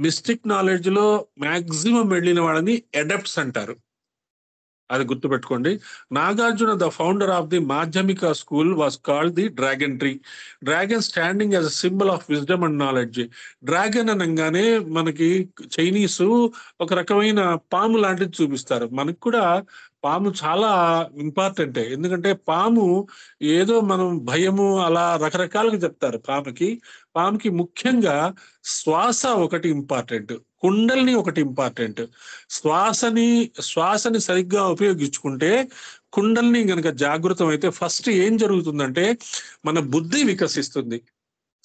Mystic knowledge లో మాక్సిమం వెళ్ళిన వాళ్ళని అడెప్ట్స్ అంటారు. అది గుర్తుపెట్టుకోండి. Nagarjuna, the founder of the Madhyamika school, was called the dragon tree. Dragon standing as a symbol of wisdom and knowledge. Dragon అనగానే మనకి Chinese ఒక రకమైన పాము లాంటిది చూపిస్తారు. మనకు కూడా పాము చాలా ఇంపార్టెంటే. ఎందుకంటే పాము ఏదో మనం భయము అలా రకరకాలుగా చెప్తారు పాముకి ముఖ్యంగా శ్వాస ఒకటి ఇంపార్టెంట్, కుండల్ని ఒకటి ఇంపార్టెంట్. శ్వాసని సరిగ్గా ఉపయోగించుకుంటే, కుండల్ని గనక జాగృతం అయితే ఫస్ట్ ఏం జరుగుతుందంటే మన బుద్ధి వికసిస్తుంది,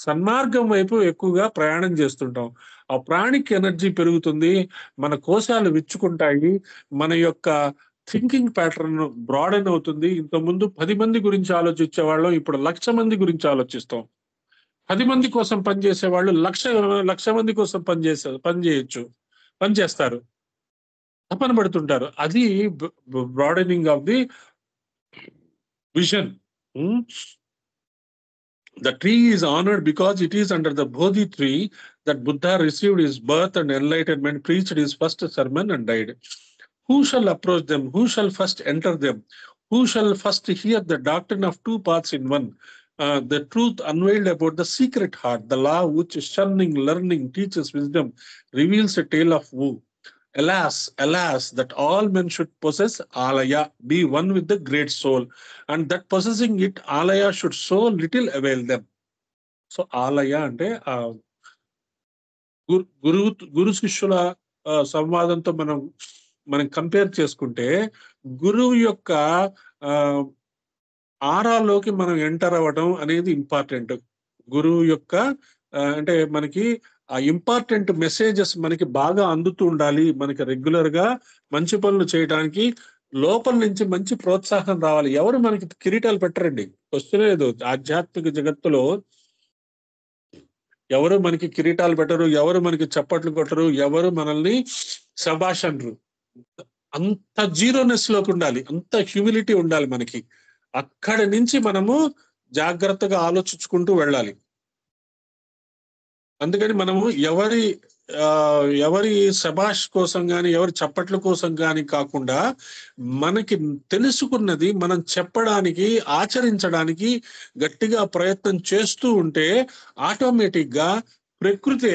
సన్మార్గం వైపు ఎక్కువగా ప్రయాణం చేస్తుంటాం. ఆ ప్రాణిక్ ఎనర్జీ పెరుగుతుంది, మన కోశాలు విచ్చుకుంటాయి, మన యొక్క థింకింగ్ ప్యాటర్న్ బ్రాడెన్ అవుతుంది. ఇంతకుముందు 10 మంది గురించి ఆలోచించే వాళ్ళం ఇప్పుడు 1,00,000 మంది గురించి ఆలోచిస్తాం. 10 మంది కోసం పనిచేసే వాళ్ళు లక్ష మంది కోసం పనిచేస్తారు, తపన పడుతుంటారు. అది broadening of the vision. The tree is honored because it is under the Bodhi tree that Buddha received his birth and enlightenment, preached his first sermon and died. Who shall approach them? Who shall first enter them? Who shall first hear the doctrine of two paths in one? The truth unveiled about the secret heart, the law which shunning learning teaches wisdom, reveals a tale of woe. Alas, alas, that all men should possess alaya, be one with the great soul, and that possessing it, alaya should so little avail them. So, alaya అంటే గురు శిష్యుల సంవాదంతో మనం compare చేసుకుంటే, గురువు యొక్క ఆరాలోకి మనం enter అవ్వడం అనేది important. గురువు యొక్క అంటే మనకి ఆ ఇంపార్టెంట్ మెసేజెస్ మనకి బాగా అందుతూ ఉండాలి. మనకి రెగ్యులర్ గా మంచి పనులు చేయడానికి లోపల నుంచి మంచి ప్రోత్సాహం రావాలి. ఎవరు మనకి కిరీటాలు పెట్టరండి, వస్తలేదు. ఆధ్యాత్మిక జగత్తులో ఎవరు మనకి కిరీటాలు పెట్టరు, ఎవరు మనకి చప్పట్లు కొట్టరు, ఎవరు మనల్ని శభాష్ అనరు. అంత జీరోనెస్ లోకి ఉండాలి, అంత హ్యూమిలిటీ ఉండాలి మనకి. అక్కడి నుంచి మనము జాగ్రత్తగా ఆలోచించుకుంటూ వెళ్ళాలి. అందుకని మనము ఎవరి శబాష్ కోసం కానీ ఎవరి చప్పట్ల కోసం కానీ కాకుండా, మనకి తెలుసుకున్నది మనం చెప్పడానికి, ఆచరించడానికి గట్టిగా ప్రయత్నం చేస్తూ ఉంటే ఆటోమేటిక్ గా ప్రకృతే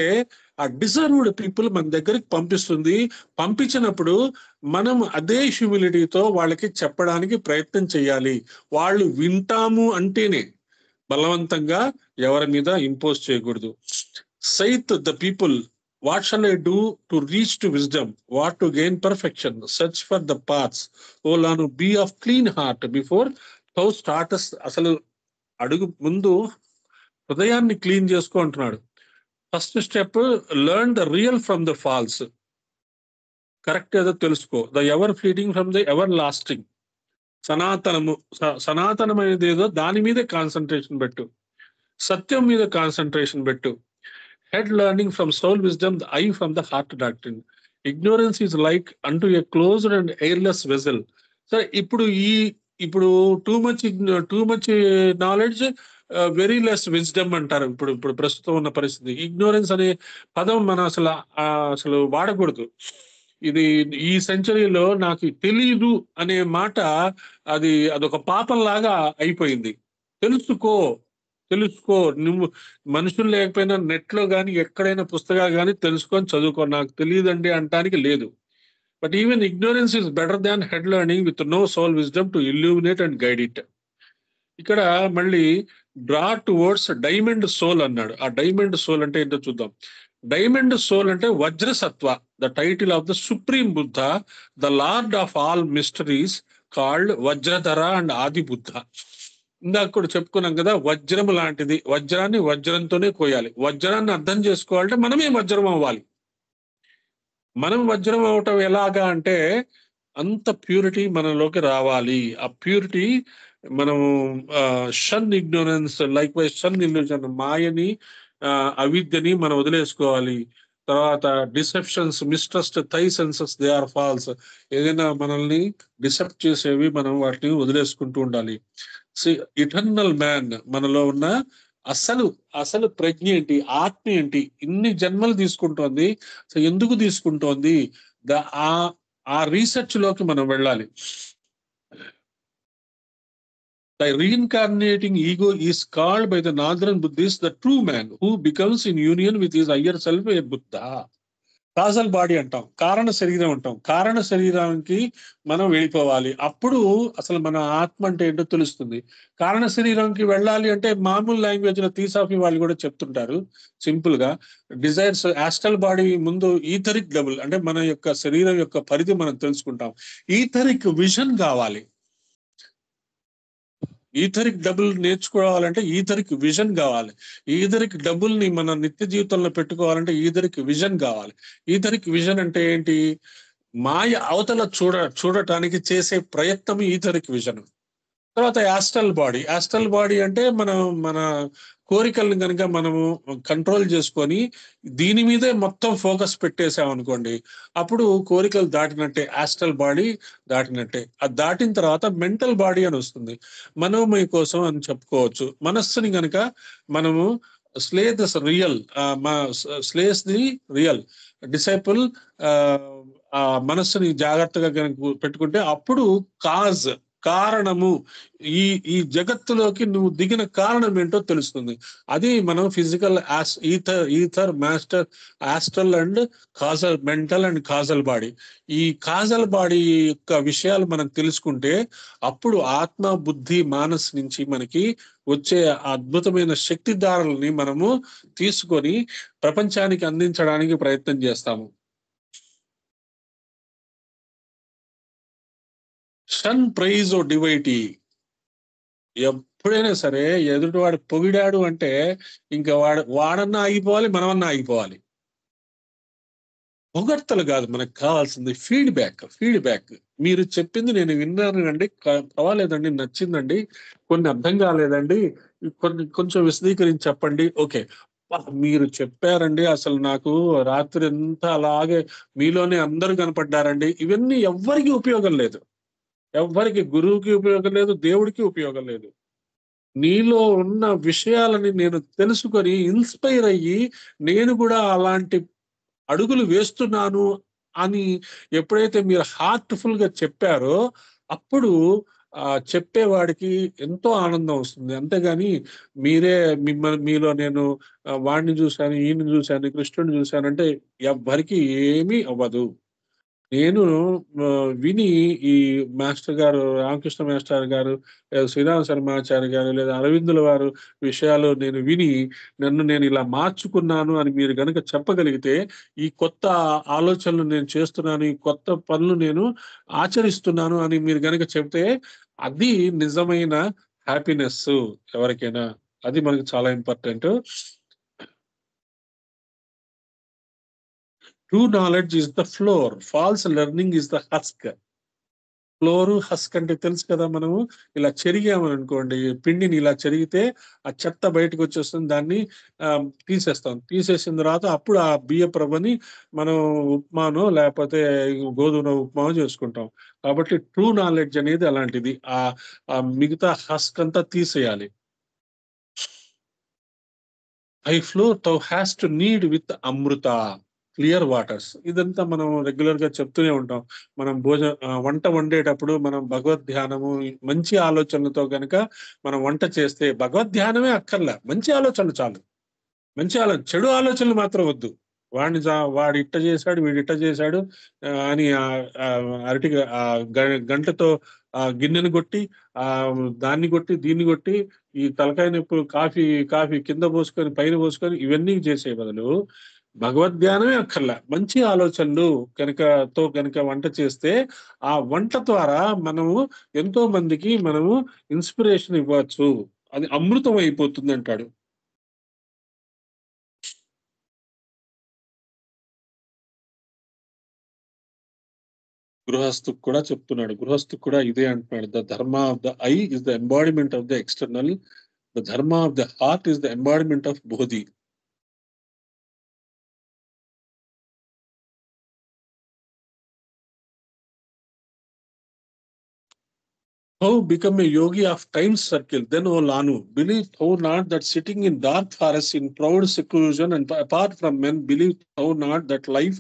ఆ డిజర్వ్డ్ పీపుల్ మన దగ్గరికి పంపిస్తుంది. పంపించినప్పుడు మనం అదే హ్యూమిలిటీతో వాళ్ళకి చెప్పడానికి ప్రయత్నం చేయాలి. వాళ్ళు వింటాము అంటేనే, బలవంతంగా ఎవరి మీద ఇంపోజ్ చేయకూడదు. Saith the people, what shall I do to reach to wisdom? What to gain perfection? Search for the paths. O Lanu, be of clean heart before thou startest. అసలు అడుగు ముందు హృదయాన్ని క్లీన్ చేసుకో అంటున్నాడు. First step, learn the real from the false. Correct ఏదో తెలుసుకో. The ever fleeting from the everlasting. సనాతనమైనది ఏదో దాని మీదే కాన్సన్ట్రేషన్ పెట్టు, సత్యం మీద కాన్సన్ట్రేషన్ పెట్టు. Head learning from soul wisdom, the eye from the heart doctrine. Ignorance is like unto a closed and airless vessel. Sir, ఇప్పుడు too much knowledge, very less wisdom అంటారు. ఇప్పుడు ప్రస్తుతం ఉన్న పరిస్థితి. ఇగ్నోరెన్స్ అనే పదం మనం అసలు వాడకూడదు. ఇది ఈ సెంచరీలో నాకు తెలీదు అనే మాట అదొక పాపం లాగా అయిపోయింది. తెలుసుకో. నువ్వు మనుషులు లేకపోయినా నెట్ లో కానీ ఎక్కడైనా పుస్తకాలు కానీ తెలుసుకొని చదువుకో. నాకు తెలియదండి అంటానికి లేదు. But even ignorance is better than head learning with no soul wisdom to illuminate and guide it. ఇక్కడ మళ్ళీ డ్రా టువర్డ్స్ డైమండ్ సోల్ అన్నాడు. ఆ డైమండ్ సోల్ అంటే ఏంటో చూద్దాం. డైమండ్ సోల్ అంటే Vajrasattva, the title of the supreme Buddha, the lord of all mysteries, called Vajradhara and Adi Buddha. ఇందాక కూడా చెప్పుకున్నాం కదా, వజ్రము లాంటిది. వజ్రాన్ని వజ్రంతోనే కోయాలి. వజ్రాన్ని అర్థం చేసుకోవాలంటే మనమే వజ్రం అవ్వాలి. మనం వజ్రం అవటం ఎలాగా అంటే, అంత ప్యూరిటీ మనలోకి రావాలి. ఆ ప్యూరిటీ మనం shun ignorance, likewise shun illusion, మాయని అవిద్యని మనం వదిలేసుకోవాలి. తర్వాత deceptions, mistrust, thy senses, they are false. ఏదైనా మనల్ని డిసెప్ట్ చేసేవి మనం వాటిని వదిలేసుకుంటూ ఉండాలి. ఇటర్నల్ మ్యాన్, మనలో ఉన్న అసలు ప్రజ్ఞ ఏంటి, ఆత్మ ఏంటి, ఇన్ని జన్మలు తీసుకుంటోంది, సో ఎందుకు తీసుకుంటోంది, ఆ రీసెర్చ్ లోకి మనం వెళ్ళాలి. The reincarnating ego is called by the Northern Buddhists the true man, who becomes in union with his higher self a Buddha. Causal body అంటాం, కారణ శరీరం అంటాం. కారణ శరీరానికి మనం వెళ్ళిపోవాలి, అప్పుడు అసలు మన ఆత్మ అంటే ఏంటో తెలుస్తుంది. కారణ శరీరానికి వెళ్ళాలి అంటే మామూలు లాంగ్వేజ్ లో తీసాఫీ వాళ్ళు కూడా చెప్తుంటారు సింపుల్ గా. డిజైర్స్ ఆస్ట్రల్ బాడీ ముందు ఈథరిక్ డబుల్, అంటే మన యొక్క శరీరం యొక్క పరిధి మనం తెలుసుకుంటాం. ఈథరిక్ విజన్ కావాలి. ఈథరిక్ డబుల్ నేర్చుకోవాలంటే ఈథరిక్ విజన్ కావాలి. ఈథరిక్ డబుల్ ని మన నిత్య జీవితంలో పెట్టుకోవాలంటే ఈథరిక్ విజన్ కావాలి. ఈథరిక్ విజన్ అంటే ఏంటి? మాయ అవతల చూడటానికి చేసే ప్రయత్నం ఈథరిక్ విజన్. తర్వాత యాస్ట్రల్ బాడీ అంటే మన కోరికలను కనుక మనము కంట్రోల్ చేసుకొని దీని మీదే మొత్తం ఫోకస్ పెట్టేసామనుకోండి, అప్పుడు కోరికలు దాటినట్టే, యాస్ట్రల్ బాడీ దాటినట్టే. అది దాటిన తర్వాత మెంటల్ బాడీ అని వస్తుంది. మనోమయ కోసం అని చెప్పుకోవచ్చు. మనస్సుని కనుక మనము స్లేస్ ది రియల్ డిసైపుల్, ఆ మనస్సుని జాగ్రత్తగా కనుక పెట్టుకుంటే అప్పుడు కారణము, ఈ జగత్తులోకి నువ్వు దిగిన కారణం ఏంటో తెలుస్తుంది. అది మనం physical ether master astral and Kajal, mental and causal body. ఈ కాజల్ బాడీ యొక్క విషయాలు మనం తెలుసుకుంటే అప్పుడు ఆత్మ బుద్ధి మానస్ నుంచి మనకి వచ్చే అద్భుతమైన శక్తిధారల్ని మనము తీసుకొని ప్రపంచానికి అందించడానికి ప్రయత్నం చేస్తాము. షన్ ప్రైజ్ ఓ డివైటీ. ఎప్పుడైనా సరే ఎదుటివాడు పొగిడాడు అంటే ఇంకా వాడన్నా ఆగిపోవాలి, మనమన్నా ఆగిపోవాలి. పొగడ్తలు కాదు మనకు కావాల్సింది, ఫీడ్బ్యాక్. మీరు చెప్పింది నేను విన్నానండి, పర్వాలేదండి, నచ్చిందండి, కొన్ని అర్థం కాలేదండి, కొంచెం విశదీకరించి చెప్పండి. ఓకే, మీరు చెప్పారండి, అసలు నాకు రాత్రి ఎంత అలాగే మీలోనే అందరూ కనపడ్డారండి. ఇవన్నీ ఎవ్వరికి ఉపయోగం లేదు. ఎవ్వరికి, గురువుకి ఉపయోగం లేదు, దేవుడికి ఉపయోగం లేదు. నీలో ఉన్న విషయాలని నేను తెలుసుకొని ఇన్స్పైర్ అయ్యి నేను కూడా అలాంటి అడుగులు వేస్తున్నాను అని ఎప్పుడైతే మీరు హార్ట్ఫుల్ గా చెప్పారో అప్పుడు చెప్పేవాడికి ఎంతో ఆనందం వస్తుంది. అంతేగాని మీలో నేను వాడిని చూశాను, ఈయన చూశాను, కృష్ణుడిని చూశానంటే ఎవ్వరికి ఏమీ అవ్వదు. నేను విని ఈ మాస్టర్ గారు, రామకృష్ణ మాస్టర్ గారు, శ్రీరామ శర్మాచార్య గారు, లేదా అరవిందుల వారు విషయాలు నేను విని నేను ఇలా మార్చుకున్నాను అని మీరు గనక చెప్పగలిగితే, ఈ కొత్త ఆలోచనలు నేను చేస్తున్నాను, ఈ కొత్త పనులు నేను ఆచరిస్తున్నాను అని మీరు గనక చెప్తే అది నిజమైన హ్యాపీనెస్ ఎవరికైనా. అది మనకు చాలా important. True knowledge is the flour, false learning is the husk. Flour husk అంటే తెలుసు కదా, మనము ఇలా చెరిగామని అనుకోండి, పిండిని ఇలా చెరిగితే ఆ చెత్త బయటకు వచ్చేస్తుంది, దాన్ని తీసేసిన తర్వాత అప్పుడు ఆ బియ్యపు రవ్వని మనం ఉప్మానో లేకపోతే గోధుమ ఉప్మానో చేసుకుంటాం. కాబట్టి ట్రూ నాలెడ్జ్ అనేది అలాంటిది, ఆ మిగతా హస్క్ అంతా తీసేయాలి. I flow thou has to need with Amrita clear waters. ఇదంతా మనం రెగ్యులర్ గా చెప్తూనే ఉంటాం. మనం వంట వండేటప్పుడు మనం భగవద్ ధ్యానము, మంచి ఆలోచనలతో కనుక మనం వంట చేస్తే భగవద్ ధ్యానమే అక్కర్లే, మంచి ఆలోచనలు చాలు. చెడు ఆలోచనలు మాత్రం వద్దు. వాడు ఇట్ట చేశాడు, వీడు ఇట్ట చేశాడు అని అరటిగా గంటతో గిన్నెను కొట్టి, దాన్ని కొట్టి, దీన్ని కొట్టి, ఈ తలకాయ నొప్పులు కాఫీ కింద పోసుకొని పైన పోసుకొని ఇవన్నీ చేసే బదులు భగవద్ధ్యానమే అక్కర్లే, మంచి ఆలోచనలు కనుక వంట చేస్తే ఆ వంట ద్వారా మనము ఎంతో మందికి మనము ఇన్స్పిరేషన్ ఇవ్వచ్చు. అది అమృతం అయిపోతుంది అంటాడు. గృహస్థుకు కూడా చెప్తున్నాడు, గృహస్థుకు కూడా ఇదే అంటున్నాడు. The dharma of the eye is the embodiment of the external, the dharma of the heart is the embodiment of Bodhi. How become a yogi of time's circle? Then, O Lanu, believe thou not that sitting in dark forests in proud seclusion and apart from men, believe thou not that life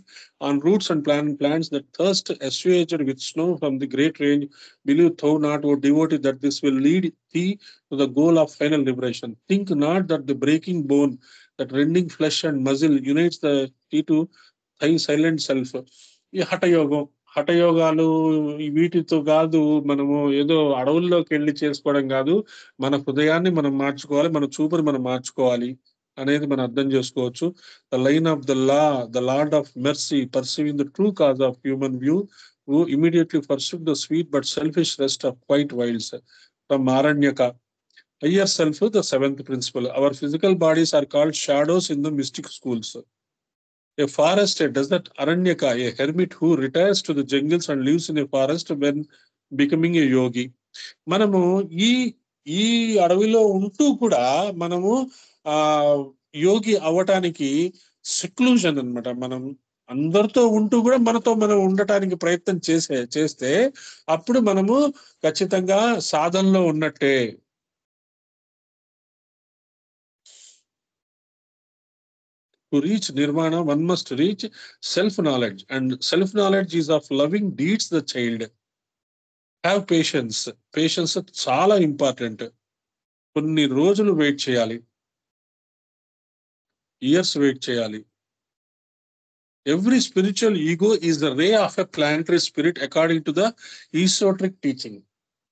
on roots and plants that thirst assuaged with snow from the great range, believe thou not, O devotee, that this will lead thee to the goal of final liberation. Think not that the breaking bone, that rending flesh and muscle unites thee to silent self. ఈ హఠయోగాలు వీటితో కాదు, మనము ఏదో అడవుల్లోకి వెళ్ళి చేసుకోవడం కాదు. మన హృదయాన్ని మనం మార్చుకోవాలి, మన చూపుని మనం మార్చుకోవాలి అనేది మనం అర్థం చేసుకోవచ్చు. The line of the lord of mercy perceiving the true cause of human view who immediately forsook the sweet but selfish rest of quiet wilds. From Aranyaka. Higher self, the seventh principle. Our physical bodies are called shadows in the mystic schools. A forest, a desert, Aranyaka, a hermit who retires to the jungles and lives in a forest when becoming a yogi. మనము ఈ ఈ అడవిలో ఉంటూ కూడా మనము ఆ యోగి అవటానికి seclusion అన్నమాట. మనం అందరితో ఉంటూ కూడా మనతో మనం ఉండటానికి ప్రయత్నం చేస్తే అప్పుడు మనము ఖచ్చితంగా సాధనలో ఉన్నట్టే. To reach nirvana, one must reach self-knowledge, and self-knowledge is of loving deeds the child. Have patience. Patience చాలా ఇంపార్టెంట్. కొన్ని రోజులు వెయిట్ చేయాలి, ఇయర్స్ వెయిట్ చేయాలి. Every spiritual ego is the ray of a planetary spirit according to the esoteric teaching.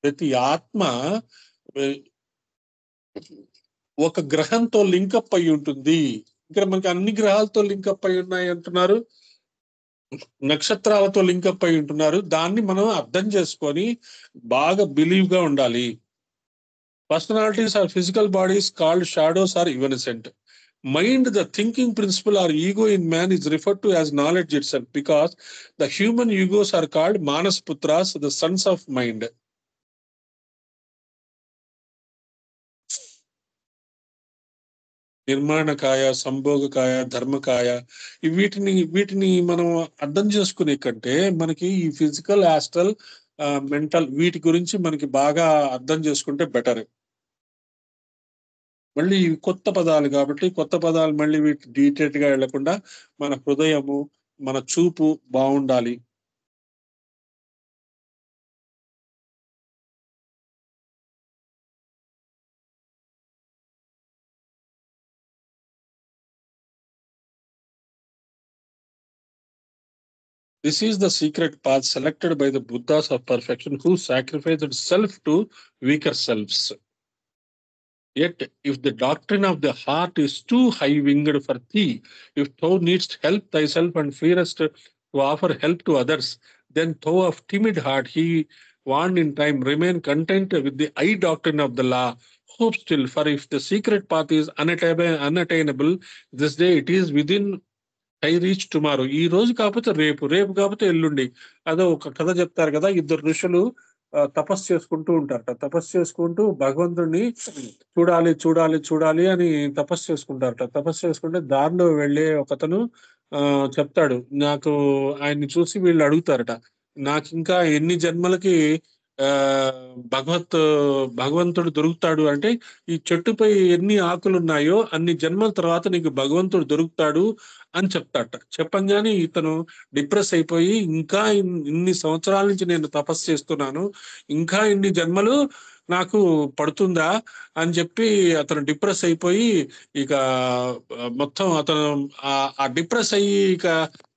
ప్రతి ఆత్మ ఒక గ్రహంతో link up అయి ఉంటుంది. ఇక్కడ మనకి అన్ని గ్రహాలతో లింకప్ అయి ఉన్నాయి అంటున్నారు, నక్షత్రాలతో లింకప్ అయి ఉంటున్నారు. దాన్ని మనం అర్థం చేసుకొని బాగా బిలీవ్ గా ఉండాలి. Personalities or physical bodies called shadows are evanescent. Mind, the thinking principle or ego in man, is referred to as knowledge itself, because the human egos are called Manas Putras, the sons of mind. నిర్మాణకాయ, సంభోగకాయ, ధర్మకాయ, వీటిని మనం అర్థం చేసుకునే కంటే మనకి ఈ physical, astral, mental వీటి గురించి మనకి బాగా అర్థం చేసుకుంటే బెటర్. మళ్ళీ కొత్త పదాలు కాబట్టి కొత్త పదాలు మళ్ళీ వీటి డీటెయిల్ గా వెళ్లకుండా మన హృదయము, మన చూపు బాగుండాలి. This is the secret path selected by the Buddhas of perfection, who sacrificed self to weaker selves. Yet, if the doctrine of the heart is too high-winged for thee, if thou needst help thyself and fearest to offer help to others, then thou of timid heart, he warned in time, remain content with the eye doctrine of the law. Hope still, for if the secret path is unattainable this day, it is within I reach tomorrow. ఈ రోజు కాకపోతే రేపు, రేపు కాకపోతే ఎల్లుండి. అదో ఒక కథ చెప్తారు కదా, ఇద్దరు ఋషులు తపస్సు చేసుకుంటూ ఉంటారట. తపస్సు చేసుకుంటూ భగవంతుడిని చూడాలి చూడాలి చూడాలి అని తపస్సు చేసుకుంటారట. తపస్సు చేసుకుంటే దారిలో వెళ్ళే ఒకతను చెప్తాడు, నాకు ఆయన్ని చూసి వీళ్ళు అడుగుతారట, నాకు ఇంకా ఎన్ని జన్మలకి భగవంతుడు దొరుకుతాడు అంటే, ఈ చెట్టుపై ఎన్ని ఆకులు ఉన్నాయో అన్ని జన్మల తర్వాత నీకు భగవంతుడు దొరుకుతాడు అని చెప్తాట. చెప్పంగానే ఇతను డిప్రెస్ అయిపోయి, ఇంకా ఇన్ని సంవత్సరాల నుంచి నేను తపస్సు చేస్తున్నాను, ఇంకా ఇన్ని జన్మలు నాకు పడుతుందా అని చెప్పి అతను డిప్రెస్ అయిపోయి, ఇక మొత్తం అతను ఆ డిప్రెస్ అయ్యి ఇక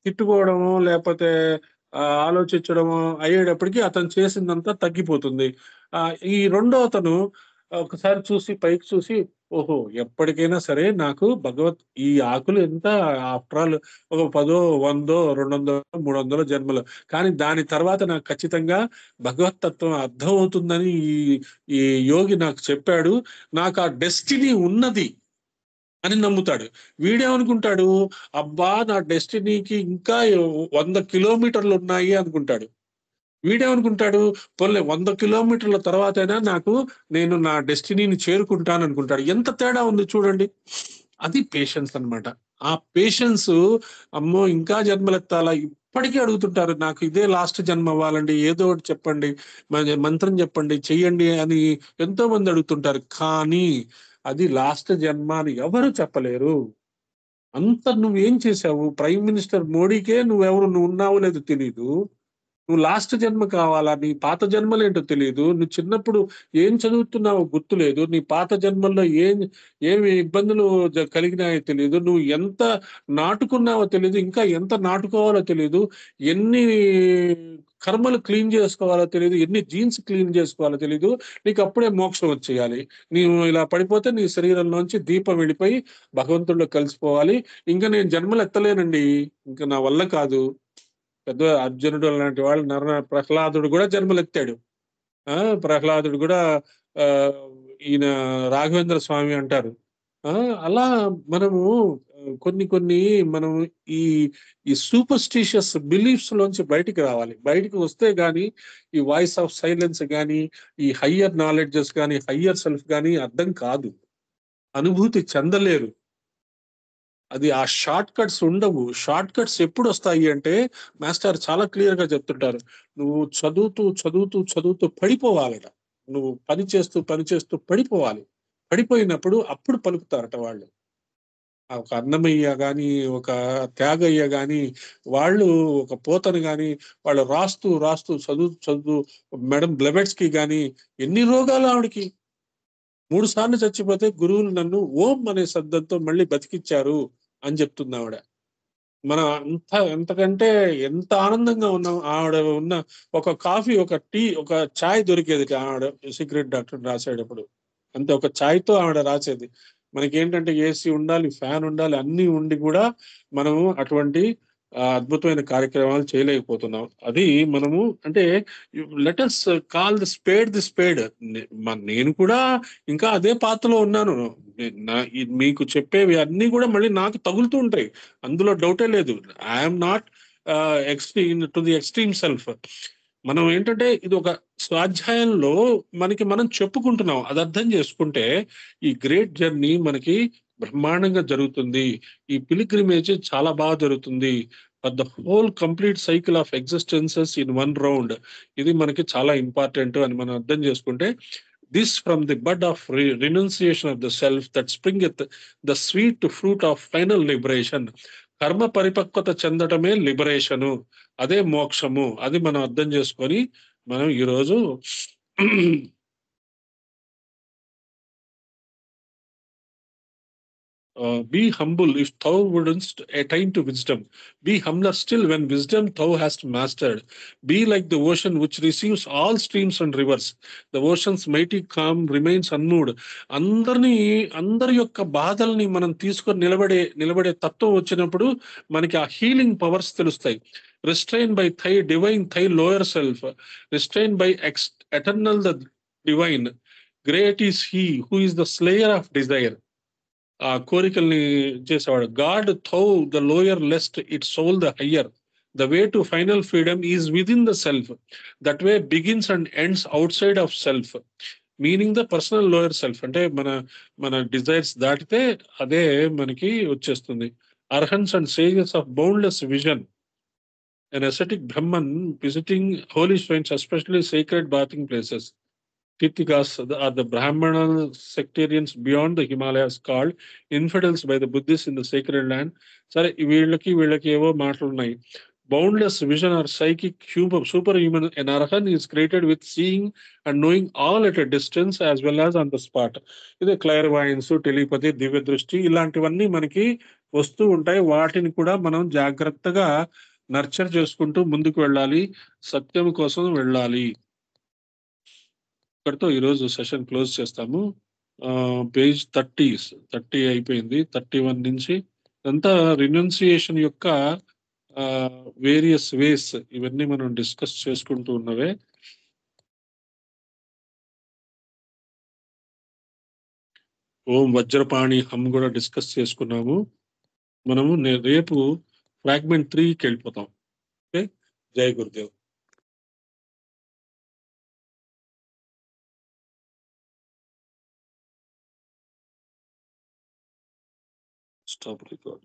తిట్టుకోవడము లేకపోతే ఆలోచించడము అయ్యేటప్పటికి అతను చేసిందంతా తగ్గిపోతుంది. ఈ రెండో అతను ఒకసారి చూసి పైకి చూసి, ఓహో ఎప్పటికైనా సరే నాకు ఈ ఆకులు ఎంత, ఆఫ్టర్ ఆల్ ఒక 10, 100, 200, 300 జన్మలు, కానీ దాని తర్వాత నాకు ఖచ్చితంగా భగవతత్వం అర్థం అవుతుందని ఈ యోగి నాకు చెప్పాడు, నాకు ఆ డెస్టినీ ఉన్నది అని నమ్ముతాడు. వీడేమనుకుంటాడు, అబ్బా నా డెస్టినీకి ఇంకా 100 కిలోమీటర్లు ఉన్నాయి అనుకుంటాడు. వీడేమనుకుంటాడు, పోలే 100 కిలోమీటర్ల తర్వాతైనా నేను నా డెస్టినీని చేరుకుంటాను అనుకుంటాడు. ఎంత తేడా ఉంది చూడండి. అది పేషెన్స్ అన్నమాట. ఆ పేషెన్స్, అమ్మో ఇంకా జన్మలెత్తాలా, ఇప్పటికీ అడుగుతుంటారు, నాకు ఇదే లాస్ట్ జన్మ అవ్వాలండి, ఏదో ఒకటి చెప్పండి, మంత్రం చెప్పండి, చెయ్యండి అని ఎంతో మంది అడుగుతుంటారు. కానీ అది లాస్ట్ జన్మ అని ఎవరు చెప్పలేరు. అంత నువ్వేం చేశావు, ప్రైమ్ మినిస్టర్ మోడీకే నువ్వు ఉన్నావో లేదో తెలీదు, నువ్వు లాస్ట్ జన్మ కావాలా? నీ పాత జన్మలేంటో తెలియదు. నువ్వు చిన్నప్పుడు ఏం చదువుతున్నావో గుర్తులేదు. నీ పాత జన్మల్లో ఏమి ఇబ్బందులు కలిగినాయో తెలీదు. నువ్వు ఎంత నాటుకున్నావో తెలీదు. ఇంకా ఎంత నాటుకోవాలో తెలీదు. ఎన్ని కర్మలు క్లీన్ చేసుకోవాలో తెలీదు. ఎన్ని జీన్స్ క్లీన్ చేసుకోవాలో తెలీదు. నీకు అప్పుడే మోక్షం వచ్చేయాలి. నీవు ఇలా పడిపోతే నీ శరీరంలోంచి దీపం వెళ్ళిపోయి భగవంతుడిలో కలిసిపోవాలి. ఇంకా నేను జన్మలు ఎత్తలేనండి. ఇంకా నా వల్ల కాదు. పెద్ద అర్జునుడు లాంటి వాళ్ళు ప్రహ్లాదుడు కూడా జన్మలెత్తాడు. ప్రహ్లాదుడు కూడా ఆ, ఈయన రాఘవేంద్ర స్వామి అంటారు. ఆ అలా మనము కొన్ని కొన్ని మనం ఈ ఈ సూపర్స్టిషియస్ బిలీఫ్స్ లోంచి బయటికి రావాలి. బయటికి వస్తే గాని ఈ వాయిస్ ఆఫ్ సైలెన్స్ గాని, ఈ హయ్యర్ నాలెడ్జెస్ గాని, హయ్యర్ సెల్ఫ్ గాని అర్థం కాదు. అనుభూతి చెందలేరు. అది ఆ షార్ట్ కట్స్ ఉండవు. షార్ట్ కట్స్ ఎప్పుడు వస్తాయి అంటే మాస్టర్ చాలా క్లియర్ గా చెప్తుంటారు. నువ్వు చదువుతూ చదువుతూ చదువుతూ పడిపోవాలట. నువ్వు పని చేస్తూ పని చేస్తూ పడిపోవాలి. పడిపోయినప్పుడు అప్పుడు పలుకుతారట వాళ్ళు. ఒక అన్నమయ్య గాని, ఒక త్యాగయ్య గాని, వాళ్ళు ఒక పోతను గాని, వాళ్ళు రాస్తూ రాస్తూ చదువు చదువు మేడం బ్లెబెట్స్కి గాని ఎన్ని రోగాలు ఆవిడకి. 3 సార్లు చచ్చిపోతే గురువులు నన్ను ఓం అనే శబ్దంతో మళ్ళీ బతికిచ్చారు అని చెప్తుంది ఆవిడ. మనం ఎంతకంటే ఎంత ఆనందంగా ఉన్నాం. ఆవిడ ఉన్న ఒక కాఫీ, ఒక టీ, ఒక చాయ్ దొరికేది ఆవిడ సీక్రెట్ డాక్టర్ రాసేటప్పుడు. అంతే, ఒక చాయ్తో ఆవిడ రాసేది. మనకేంటంటే ఏసీ ఉండాలి, ఫ్యాన్ ఉండాలి, అన్నీ ఉండి కూడా మనము అటువంటి అద్భుతమైన కార్యక్రమాలు చేయలేకపోతున్నాం. అది మనము అంటే లెటస్ కాల్ ది స్పేడ్. నేను కూడా ఇంకా అదే పాత్రలో ఉన్నాను. మీకు చెప్పేవి అన్నీ కూడా మళ్ళీ నాకు తగులుతూ ఉంటాయి. అందులో డౌటే లేదు. I'm not extreme to the extreme self. మనం ఏంటంటే ఇది ఒక స్వాధ్యాయంలో మనకి మనం చెప్పుకుంటున్నాం. అది అర్థం చేసుకుంటే ఈ గ్రేట్ జర్నీ మనకి బ్రహ్మాండంగా జరుగుతుంది. ఈ పిలిగ్రిమేజ్ చాలా బాగా జరుగుతుంది. The whole complete cycle of existences in one round. ఇది మనకి చాలా ఇంపార్టెంట్ అని మనం అర్థం చేసుకుంటే, this from the bud of renunciation of the self that spring the sweet fruit of final liberation. కర్మ పరిపక్వత చెందటమే లిబరేషను, అదే మోక్షము. అది మనం అర్థం చేసుకొని మనం ఈరోజు be humble if thou wouldst attain to wisdom. Be humbler still when wisdom thou hast mastered. Be like the ocean which receives all streams and rivers. The ocean's mighty calm remains unmoved. అందరినీ, అందరి యొక్క బాధల్ని మనం తీసుకొని నిలబడే తత్వం వచ్చినప్పుడు మనకి ఆ హీలింగ్ పవర్స్ తెలుస్తాయి. Restrain by thy divine thy lower self, restrain by eternal the divine. Great is he who is the slayer of desire. ఆ కోరికల్ని చేసేవాడు. Guard thou the lower lest it soul the higher. The way to final freedom is within the self. That way begins and ends outside of self. Meaning the personal lower self. అంటే మన desires దాటితే అదే మనకి వచ్చేస్తుంది. Arhans and sages of boundless vision. An ascetic Brahman visiting holy shrines, especially sacred bathing places. Tirthikas are the Brahmana sectarians beyond the Himalayas called infidels by the Buddhists in the sacred land. సరే, వీళ్ళకి ఏవో మాటలు ఉన్నాయి. Boundless vision or psychic superhuman. An Arhan is created with seeing and knowing all at a distance as well as on the spot. ఇదే clairvoyance, telepathy, దివ్య దృష్టి, ఇలాంటివన్నీ మనకి వస్తూ ఉంటాయి. వాటిని కూడా మనం జాగ్రత్తగా నర్చర్ చేసుకుంటూ ముందుకు వెళ్ళాలి. సత్యం కోసం వెళ్ళాలి. ఇక్కడితో ఈరోజు సెషన్ క్లోజ్ చేస్తాము. పేజ్ 30 అయిపోయింది. 31 నుంచి అంతా రినౌన్సియేషన్ యొక్క వేరియస్ వేస్, ఇవన్నీ మనం డిస్కస్ చేసుకుంటూ ఉన్నవే. ఓం వజ్రపాణి హమ్ కూడా డిస్కస్ చేసుకున్నాము. మనము రేపు ఫ్రాగ్మెంట్ 3కి వెళ్ళిపోతాం. ఓకే, జై గురుదేవ్. Stop record.